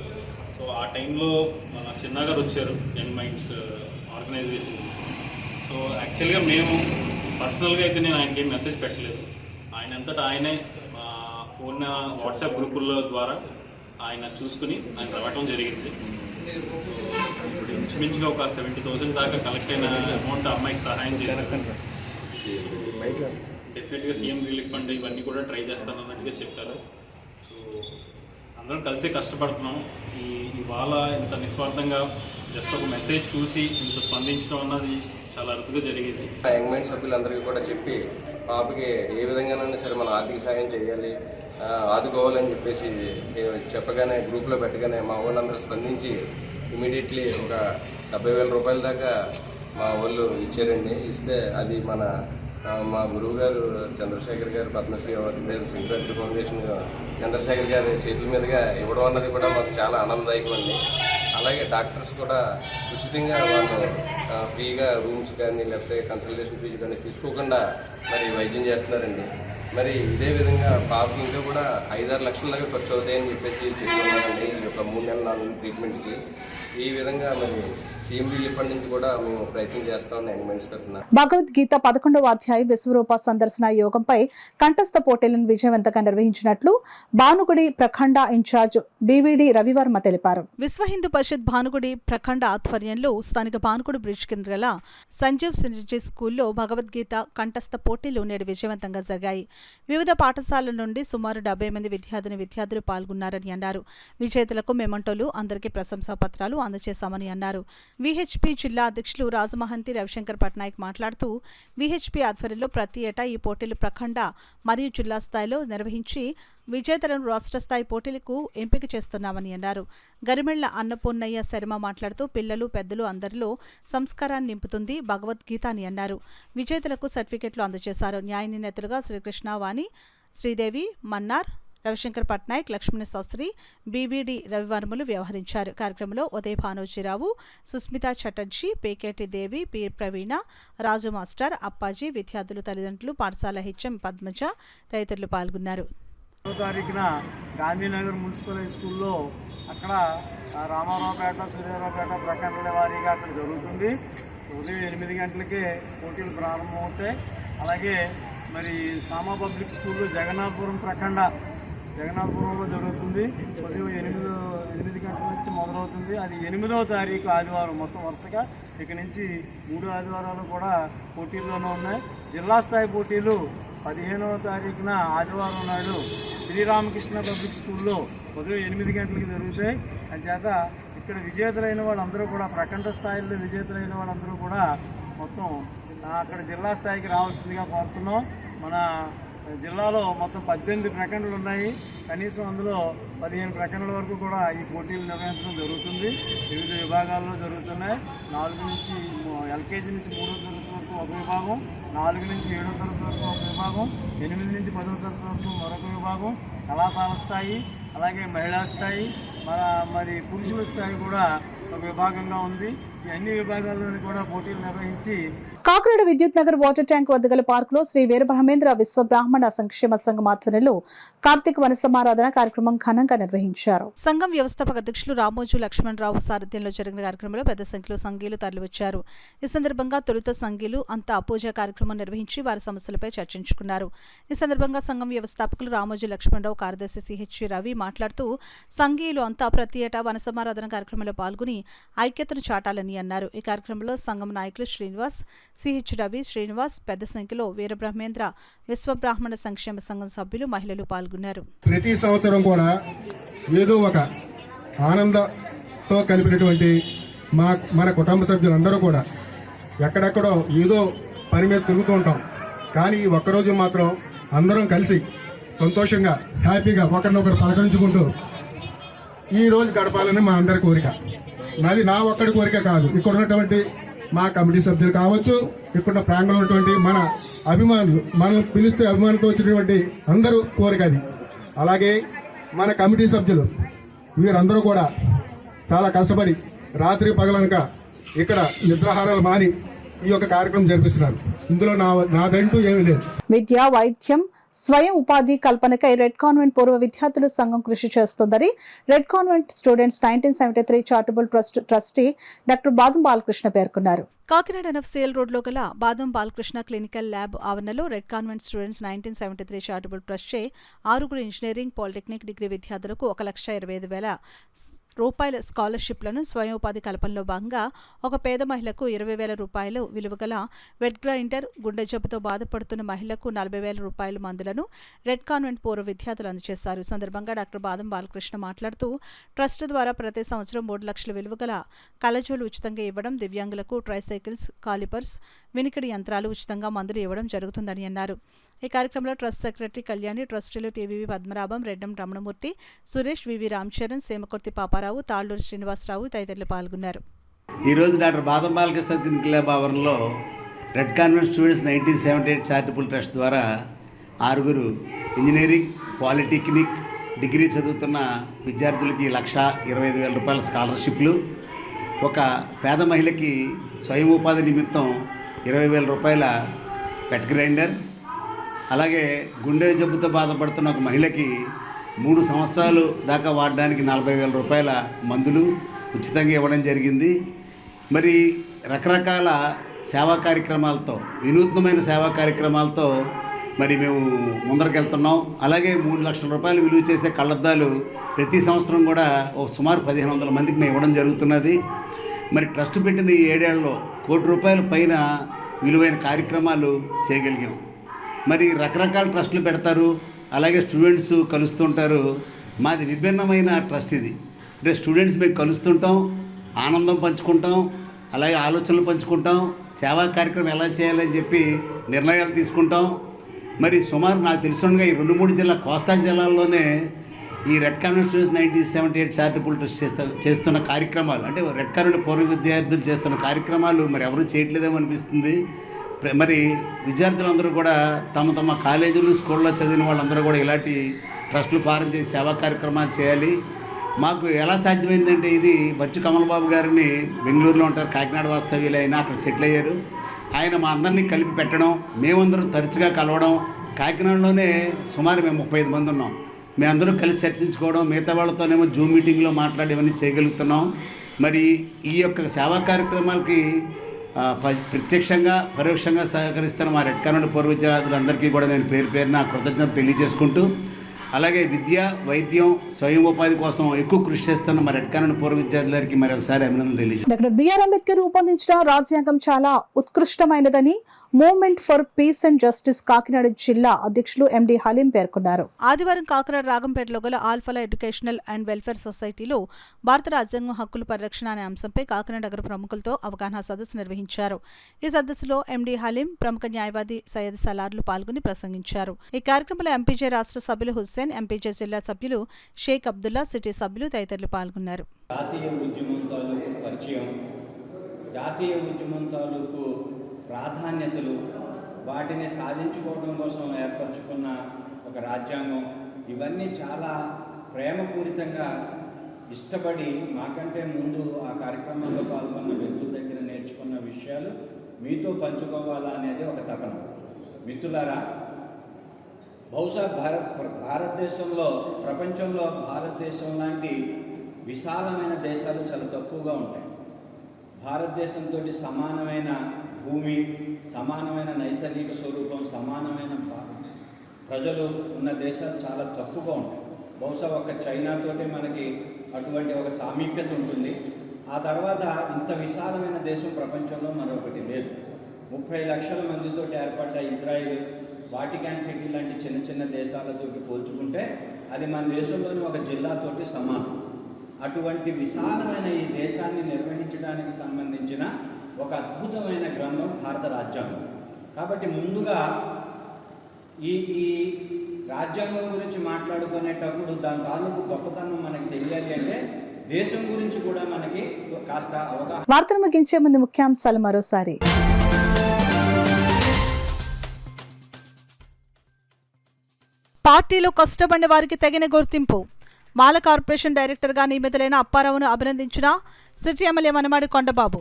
సో ఆ టైంలో మన చిన్నగారు వచ్చారు యంగ్ మైండ్స్ ఆర్గనైజేషన్ నుంచి. సో యాక్చువల్గా మేము పర్సనల్గా అయితే నేను ఆయనకి ఏం మెసేజ్ పెట్టలేదు. ఆయన అంతటా ఆయనే ఫోన్ వాట్సాప్ గ్రూపుల ద్వారా ఆయన చూసుకుని ఆయన రావటం జరిగింది. ఇప్పుడు ఇంచుమించుగా ఒక 70,000 దాకా కలెక్ట్ అయిన అమౌంట్ అమ్మాయికి సహాయం చేశారు. డెఫినెట్గా సీఎం రిలీఫ్ ఫండ్ ఇవన్నీ కూడా ట్రై చేస్తాను అన్నట్టుగా చెప్పారు. సో అందరం కలిసి కష్టపడుతున్నాం. ఇవాళ ఇంత నిస్వార్థంగా జస్ట్ ఒక మెసేజ్ చూసి ఇంత స్పందించడం అన్నది చాలా అరుదుగా జరిగేది. యంగ్ మైండ్ సభ్యులందరికీ కూడా చెప్పి పాపకి ఏ విధంగానైనా సరే మనం ఆర్థిక సాయం చేయాలి, ఆదుకోవాలని చెప్పేసి చెప్పగానే గ్రూప్లో పెట్టగానే మా వాళ్ళందరూ స్పందించి ఇమీడియట్లీ ఒక 70,000 రూపాయల దాకా మా వాళ్ళు ఇచ్చారండి. ఇస్తే అది మా గురువు గారు చంద్రశేఖర్ గారు పద్మశ్రీ అవార్డు సింగరేణి ఫౌండేషన్ చంద్రశేఖర్ గారి చేతుల మీదుగా ఇవ్వడం అన్నది కూడా మాకు చాలా ఆనందదాయకం అండి. అలాగే డాక్టర్స్ కూడా ఉచితంగా వాళ్ళు ఫ్రీగా రూమ్స్ కానీ లేకపోతే కన్సల్టేషన్ ఫీజు కానీ తీసుకోకుండా మరి వైద్యం చేస్తున్నారండి. మరి ఇదే విధంగా పాపకి ఇంకా కూడా 5-6 లక్షల దాకా ఖర్చు అవుతాయని చెప్పేసి చెప్తున్నారండి ఈ యొక్క 3 నెలల 4 ట్రీట్మెంట్కి. ఈ విధంగా మరి సీఎం రిలీఫ్ ఫండ్ నుంచి కూడా మేము ప్రయత్నం చేస్తా ఉన్నాం యంగ్ మైండ్స్ తరఫున. భగవద్గీత 11వ అధ్యాయం విశ్వరూప సందర్శన యోగంపై కంఠస్థ పోటీలను విజయవంతంగా నిర్వహించినట్లు భానుగుడి ప్రఖండ ఇన్ఛార్జ్ బివిడి రవివర్మ తెలిపారు. విశ్వ హిందూ పరిషత్ భానుగుడి ప్రఖండ ఆధ్వర్యంలో స్థానిక భానుగుడి బ్రిడ్జ్ కింద గల సంజీవ్ సినర్జీ స్కూల్లో భగవద్గీత కంఠస్థ పోటీలు నేడు విజయవంతంగా జరిగాయి. వివిధ పాఠశాలల నుండి సుమారు 70 మంది విద్యార్థులు పాల్గొన్నారని అన్నారు. విజేతలకు మెమంటోలు, అందరికీ ప్రశంసా పత్రాలు అందజేశామని అన్నారు. విహెచ్పి జిల్లా అధ్యక్షులు రాజమహంతి రవిశంకర్ పట్నాయక్ మాట్లాడుతూ విహెచ్పి ఆధ్వర్యంలో ప్రతి ఏటా ఈ పోటీలు ప్రఖండ మరియు జిల్లా స్థాయిలో నిర్వహించి విజేతలను రాష్ట్ర స్థాయి పోటీలకు ఎంపిక చేస్తున్నామని అన్నారు. గరిమెళ్ల అన్నపూర్ణయ్య శర్మ మాట్లాడుతూ పిల్లలు పెద్దలు అందరిలో సంస్కారాన్ని నింపుతుంది భగవద్గీత అని అన్నారు. విజేతలకు సర్టిఫికెట్లు అందజేశారు. న్యాయ నిర్ణేతలుగా శ్రీకృష్ణ వాణి, శ్రీదేవి, మన్నార్, రవిశంకర్ పట్నాయక్, లక్ష్మణ శాస్త్రి, బివిడి రవివర్మలు వ్యవహరించారు. కార్యక్రమంలో ఉదయ భానోజీరావు, సుస్మితా చటర్జీ, పేకేటి దేవి, పి ప్రవీణ, రాజు మాస్టర్, అప్పాజీ, విద్యార్థులు, తల్లిదండ్రులు, పాఠశాల హెచ్ఎం పద్మజ తదితరులు పాల్గొన్నారు. 2వ తారీఖున గాంధీనగర్ మున్సిపల్ హై స్కూల్లో అక్కడ రామారావుపేట, సూర్యారావుపేట ప్రఖండల వారీగా అక్కడ జరుగుతుంది. ఉదయం 8 గంటలకే పోటీలు ప్రారంభమవుతాయి. అలాగే మరి సామా పబ్లిక్ స్కూల్లో జగన్నాథపురంలో జరుగుతుంది. ఉదయం 8 8 గంటల నుంచి మొదలవుతుంది. అది 8వ తారీఖు ఆదివారం. మొత్తం వరుసగా ఇక నుంచి 3 ఆదివారాలు కూడా పోటీల్లోనే ఉన్నాయి. జిల్లా స్థాయి పోటీలు 15వ తారీఖున ఆదివారం నాడు శ్రీరామకృష్ణ పబ్లిక్ స్కూల్లో ఉదయం 8 గంటలకు జరుగుతాయి. అంచేత ఇక్కడ విజేతలైన వాళ్ళందరూ కూడా ప్రఖండ స్థాయిలో విజేతలైన వాళ్ళందరూ కూడా మొత్తం అక్కడ జిల్లా స్థాయికి రావాల్సిందిగా కోరుతున్నాం. మన జిల్లాలో మొత్తం 18 ప్రఖండలు ఉన్నాయి. కనీసం అందులో 15 ప్రఖండల వరకు కూడా ఈ పోటీలు నిర్వహించడం జరుగుతుంది. వివిధ విభాగాల్లో జరుగుతున్నాయి. 4 నుంచి ఎల్కేజీ నుంచి 3వ తరగతి వరకు ఒక విభాగం, 4 నుంచి 7వ తరగతి వరకు ఒక విభాగం, 8 నుంచి 10వ తరగతి వరకు మరొక విభాగం, కళాశాల స్థాయి, అలాగే మహిళా స్థాయి, మరి పురుషుల స్థాయి కూడా ఒక విభాగంగా ఉంది. ఈ అన్ని విభాగాల్లోని కూడా పోటీలు నిర్వహించి కాకినాడ విద్యుత్ నగర్ వాటర్ ట్యాంక్ వద్ద గల పార్కులో శ్రీ వీరబ్రహ్మేంద్ర విశ్వ బ్రాహ్మణ సంక్షేమ సంఘం ఆధ్వర్యంలో కార్తీక వన సమారాధన కార్యక్రమం ఘనంగా నిర్వహించారు. సంఘం వ్యవస్థాపక అధ్యక్షులు రామోజు లక్ష్మణరావు సారథ్యంలో జరిగిన కార్యక్రమంలో పెద్ద సంఖ్యలో సంఘీయులు తరలివచ్చారు. ఈ సందర్భంగా తొలుత సంఘీయులు అంతా పూజా కార్యక్రమం నిర్వహించి వారి సమస్యలపై చర్చించుకున్నారు. ఈ సందర్భంగా సంఘం వ్యవస్థాపకులు రామోజు లక్ష్మణరావు, కార్యదర్శి సిహెచ్ రవి మాట్లాడుతూ సంఘీయులు అంతా ప్రతి ఏటా వన సమారాధన కార్యక్రమంలో పాల్గొని ఐక్యతను చాటాలని అన్నారు. ఈ కార్యక్రమంలో సంఘం నాయకులు శ్రీనివాస్, సిహెచ్ రవి, శ్రీనివాస్, పెద్ద సంఖ్యలో వీరబ్రహ్మేంద్ర విశ్వబ్రాహ్మణ సంక్షేమ సంఘం సభ్యులు, మహిళలు పాల్గొన్నారు. ప్రతి సంవత్సరం కూడా ఏదో ఒక ఆనందంతో కలిపినటువంటి మన కుటుంబ సభ్యులందరూ కూడా ఎక్కడెక్కడో ఏదో పని మీద తిరుగుతూ ఉంటాం. కానీ ఈ ఒక్కరోజు మాత్రం అందరం కలిసి సంతోషంగా హ్యాపీగా ఒకరినొకరు పలకరించుకుంటూ ఈ రోజు గడపాలని మా అందరి కోరిక. నాది నా ఒక్కడి కోరిక కాదు, ఇక్కడ ఉన్నటువంటి మా కమిటీ సభ్యులు కావచ్చు, ఇక్కడ ప్రాంగణంలో ఉన్నటువంటి మన అభిమానులు, మనం పిలిస్తే అభిమానులతో వచ్చినటువంటి అందరూ కోరిక అది. అలాగే మన కమిటీ సభ్యులు వీరందరూ కూడా చాలా కష్టపడి రాత్రి పగలనక ఇక్కడ నిద్రాహారాలు మాని ఈ యొక్క కార్యక్రమం జరిపిస్తున్నారు. ఇందులో నాదంటూ ఏమీ లేదు. విద్య, వైద్యం, స్వయం ఉపాధి కల్పనకై రెడ్ కాన్వెంట్ పూర్వ విద్యార్థుల సంఘం కృషి చేస్తోందని red convent students 1973 charitable trust trustee doctor బాదం బాలకృష్ణ పేర్కొన్నారు. కాకినాడ ఎన్ఎఫ్సిఎల్ రోడ్లో గల బాదం బాలకృష్ణ క్లినికల్ ల్యాబ్ ఆవరణలో red convent students 1973 charitable trust చే 6 ఇంజనీరింగ్, పాలిటెక్నిక్ డిగ్రీ విద్యార్థులకు 1,25,000 రూపాయల స్కాలర్షిప్లను స్వయం ఉపాధి కల్పనలో భాగంగా ఒక పేద మహిళకు 20,000 రూపాయలు విలువగల వెట్ గ్రైండర్, గుండె జబ్బుతో బాధపడుతున్న మహిళకు 40,000 రూపాయల మందులను రెడ్ కాన్వెంట్ పూర్వ విద్యార్థులు అందజేశారు. ఈ సందర్భంగా డాక్టర్ బాదం బాలకృష్ణ మాట్లాడుతూ ట్రస్ట్ ద్వారా ప్రతి సంవత్సరం 3 లక్షల విలువగల కళ్ళజోలు ఉచితంగా ఇవ్వడం, దివ్యాంగులకు ట్రైసైకిల్స్, కాలిపర్స్, వినికిడి యంత్రాలు ఉచితంగా మందులు ఇవ్వడం జరుగుతుందని అన్నారు. ఈ కార్యక్రమంలో trust secretary Kalyani, ట్రస్టీలు TVV Padmanabham, Reddam Ramanamurthy, Suresh, వివి రామచరణ్, సేమకుర్తి పాపారావు, తాళ్లూరు శ్రీనివాసరావు తదితరులు పాల్గొన్నారు. ఈరోజు డాక్టర్ బాదం బాలకృష్ణ క్లినికల్ ల్యాబ్ ఆవరణలో red convent students 1978 charitable trust ద్వారా 6 ఇంజనీరింగ్, పాలిటెక్నిక్ డిగ్రీ చదువుతున్న విద్యార్థులకి 1,25,000 రూపాయల స్కాలర్షిప్లు, ఒక పేద మహిళకి స్వయం ఉపాధి నిమిత్తం 20,000 రూపాయల పెట్ గ్రైండర్, అలాగే గుండె జబ్బుతో బాధపడుతున్న ఒక మహిళకి 3 సంవత్సరాలు దాకా వాడడానికి 40,000 రూపాయల మందులు ఉచితంగా ఇవ్వడం జరిగింది. మరి రకరకాల సేవా కార్యక్రమాలతో, వినూత్నమైన సేవా కార్యక్రమాలతో మరి మేము ముందరకెళ్తున్నాం. అలాగే 3 లక్షల రూపాయలు విలువ చేసే కళ్ళద్దాలు ప్రతి సంవత్సరం కూడా సుమారు 1,500 మందికి మేము ఇవ్వడం జరుగుతున్నది. మరి ట్రస్ట్ పెట్టిన ఈ 7 ఏళ్లలో ₹1,00,00,000 పైన విలువైన కార్యక్రమాలు చేయగలిగాం. మరి రకరకాల ట్రస్టులు పెడతారు, అలాగే స్టూడెంట్స్ కలుస్తుంటారు. మాది విభిన్నమైన ట్రస్ట్ ఇది. అంటే స్టూడెంట్స్ మేము కలుస్తుంటాం, ఆనందం పంచుకుంటాం, అలాగే ఆలోచనలు పంచుకుంటాం, సేవా కార్యక్రమం ఎలా చేయాలని చెప్పి నిర్ణయాలు తీసుకుంటాం. మరి సుమారు నాకు తెలుసుగా ఈ 2-3 జిల్లా కోస్తా జిల్లాల్లోనే ఈ red convent students 1978 charitable trust చేస్తున్న కార్యక్రమాలు, అంటే రెడ్ కాన్వెంట్ పూర్వ విద్యార్థులు చేస్తున్న కార్యక్రమాలు మరి ఎవరు చేయట్లేదేమో అనిపిస్తుంది. మరి విద్యార్థులందరూ కూడా తమ తమ కాలేజీలు, స్కూల్లో చదివిన వాళ్ళందరూ కూడా ఇలాంటి ట్రస్టులు ఫారం చేసి సేవా కార్యక్రమాలు చేయాలి. మాకు ఎలా సాధ్యమైందంటే ఇది బచ్చు కమలబాబు గారిని బెంగళూరులో ఉంటారు, కాకినాడ వాస్తవ్యులు అయినా అక్కడ సెటిల్ అయ్యారు. ఆయన మా అందరినీ కలిపి పెట్టడం, మేమందరం తరచుగా కలవడం, కాకినాడలోనే సుమారు మేము 35 మంది ఉన్నాం. మేమందరం కలిసి చర్చించుకోవడం, మిగతా వాళ్ళతోనేమో జూమ్ మీటింగ్లో మాట్లాడి ఇవన్నీ చేయగలుగుతున్నాం. మరి ఈ యొక్క సేవా కార్యక్రమాలకి ప్రత్యక్షంగా పరోక్షంగా సహకరిస్తున్న మా రెడ్ కాన్వెంట్ పూర్వ విద్యార్థులందరికీ కూడా నేను పేరు పేరున కృతజ్ఞత తెలియజేసుకుంటూ, అలాగే విద్య, వైద్యం, స్వయం ఉపాధి కోసం ఎక్కువ కృషి చేస్తున్న మా రెడ్ కాన్వెంట్ పూర్వ విద్యార్థులకి మరి ఒకసారి అభినందనలు తెలియజేస్తాను. డాక్టర్ బిఆర్ అంబేద్కర్ రూపొందించిన రాజ్యాంగం చాలా ఉత్కృష్టమైనదని movement for peace and justice Kakinada జిల్లా అధ్యక్షులు ఎండి హలీం పేర్కొన్నారు. ఆదివారం కాకినాడ రాగంపేటలో గల ఆల్ఫలా ఎడ్యుకేషనల్ అండ్ వెల్ఫేర్ సొసైటీలో భారత రాజ్యాంగం హక్కుల పరిరక్షణ అనే అంశంపై కాకినాడ నగర ప్రముఖులతో అవగాహన సదస్సు నిర్వహించారు. ఈ సదస్సులో ఎండి హలీం, ప్రముఖ న్యాయవాది సయ్యద్ సలార్లు పాల్గొని ప్రసంగించారు. ఈ కార్యక్రమంలో ఎంపీజే రాష్ట్ర సభ్యులు హుస్సేన్, ఎంపీజే జిల్లా సభ్యులు షేక్ అబ్దుల్లా, సిటీ సభ్యులు తదితరులు పాల్గొన్నారు. జాతీయ ఉద్యమం తాలూకు పరిచయం, జాతీయ ఉద్యమం తాలూకు ప్రాధాన్యతలు, వాటిని సాధించుకోవడం కోసం ఏర్పరచుకున్న ఒక రాజ్యాంగం, ఇవన్నీ చాలా ప్రేమపూరితంగా ఇష్టపడి మాకంటే ముందు ఆ కార్యక్రమంలో పాల్గొన్న వ్యక్తుల దగ్గర నేర్చుకున్న విషయాలు మీతో పంచుకోవాలా అనేది ఒక తపన. మిత్రులారా, బహుశా భారతదేశంలో, ప్రపంచంలో భారతదేశం లాంటి విశాలమైన దేశాలు చాలా తక్కువగా ఉంటాయి. భారతదేశంతో సమానమైన భూమి, సమానమైన నైసర్గిక స్వరూపం, సమానమైన ప్రజలు ఉన్న దేశాలు చాలా తక్కువగా ఉంటాయి. బహుశా ఒక చైనాతోటి మనకి అటువంటి ఒక సామీప్యత ఉంటుంది. ఆ తర్వాత ఇంత విశాలమైన దేశం ప్రపంచంలో మరొకటి లేదు. 30 లక్షల మందితో ఏర్పడ్డ ఇజ్రాయిల్, వాటికాన్ సిటీ లాంటి చిన్న చిన్న దేశాలతో పోల్చుకుంటే అది మన దేశంలోని ఒక జిల్లాతోటి సమానం. అటువంటి విశాలమైన ఈ దేశాన్ని నిర్వహించడానికి సంబంధించిన ఒక అద్భుతమైన గ్రంథం భారత రాజ్యాంగం. కాబట్టి ముందుగా ఈ రాజ్యాంగం గురించి మాట్లాడుకునేటప్పుడు దాని తాలూకు గొప్పతనం మనకి తెలియాలి అంటే దేశం గురించి కూడా మనకి కాస్త అవగాహన. వార్తలు ముగించే ముందు ముఖ్యాంశాలు మరోసారి. పార్టీలో కష్టపడిన వారికి తగిన గుర్తింపు. మాల కార్పొరేషన్ డైరెక్టర్గా నియమితులైన అప్పారావును అభినందించిన సిటీ ఎమ్మెల్యే వనమాడి కొండబాబు.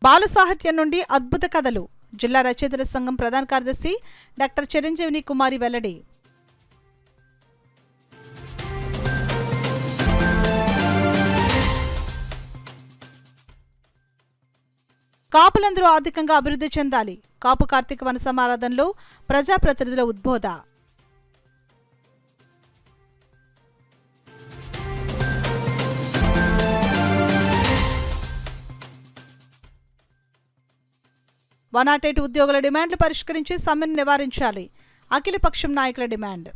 బాల సాహిత్యం నుండి అద్భుత కథలు. జిల్లా రచయితల సంఘం ప్రధాన కార్యదర్శి డాక్టర్ చిరంజీవిని కుమారి వెల్లడి. కాపులందరూ ఆర్థికంగా అభివృద్ధి చెందాలి. కాపు కార్తీక వన సమారాధనలో ప్రజాప్రతినిధుల ఉద్బోధ. వనాటేటి ఉద్యోగుల డిమాండ్లు పరిష్కరించి సమ్మెను నివారించాలి. అఖిలపక్షం నాయకుల డిమాండ్.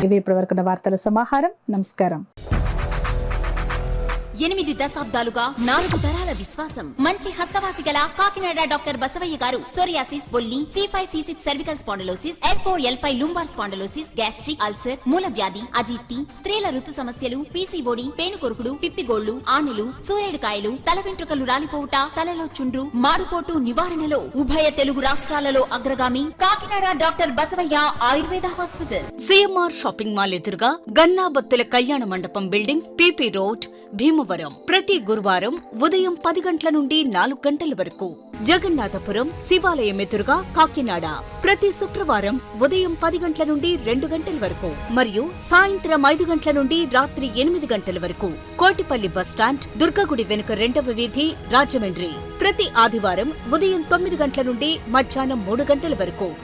ఇవి ఇప్పటివరకున్న వార్తల సమాహారం. నమస్కారం. 8 దశాబ్దాలుగా 4 తరాల విశ్వాసం. మంచి హస్తవాసి గల కాకినాడ డాక్టర్ బసవయ్య గారు సోరియాసిస్, బొల్లి, C5C6 cervical spondylosis, L4L5 lumbar spondylosis, gastric ulcer, మూలవ్యాధి, అజీర్తి, స్త్రీల ఋతు సమస్యలు, PCOD, పేనుకొరుకుడు, పిప్పిగోళ్లు, ఆనెలు, సూరేడుకాయలు, తల వెంట్రుకలు రాలిపోవుట, తలలో చుండ్రు, మాడుపోటు నివారణలో ఉభయ తెలుగు రాష్ట్రాలలో అగ్రగామి Kakinada doctor Basavaiah Ayurveda hospital. CMR shopping mall ఎదురుగా గన్నాబత్తుల కళ్యాణ మండపం బిల్డింగ్, PP రోడ్, భీమవరం. ప్రతి గురువారం ఉదయం 10 గంటల నుండి 4 గంటల వరకు. జగన్నాథపురం శివాలయం ఎదురుగా కాకినాడ ప్రతి శుక్రవారం ఉదయం 10 గంటల నుండి 2 గంటల వరకు మరియు సాయంత్రం 5 గంటల నుండి రాత్రి 8 గంటల వరకు. కోటిపల్లి బస్టాండ్, దుర్గగుడి వెనుక 2వ వీధి, రాజమండ్రి ప్రతి ఆదివారం ఉదయం 9 గంటల నుండి మధ్యాహ్నం 3 గంటల వరకు.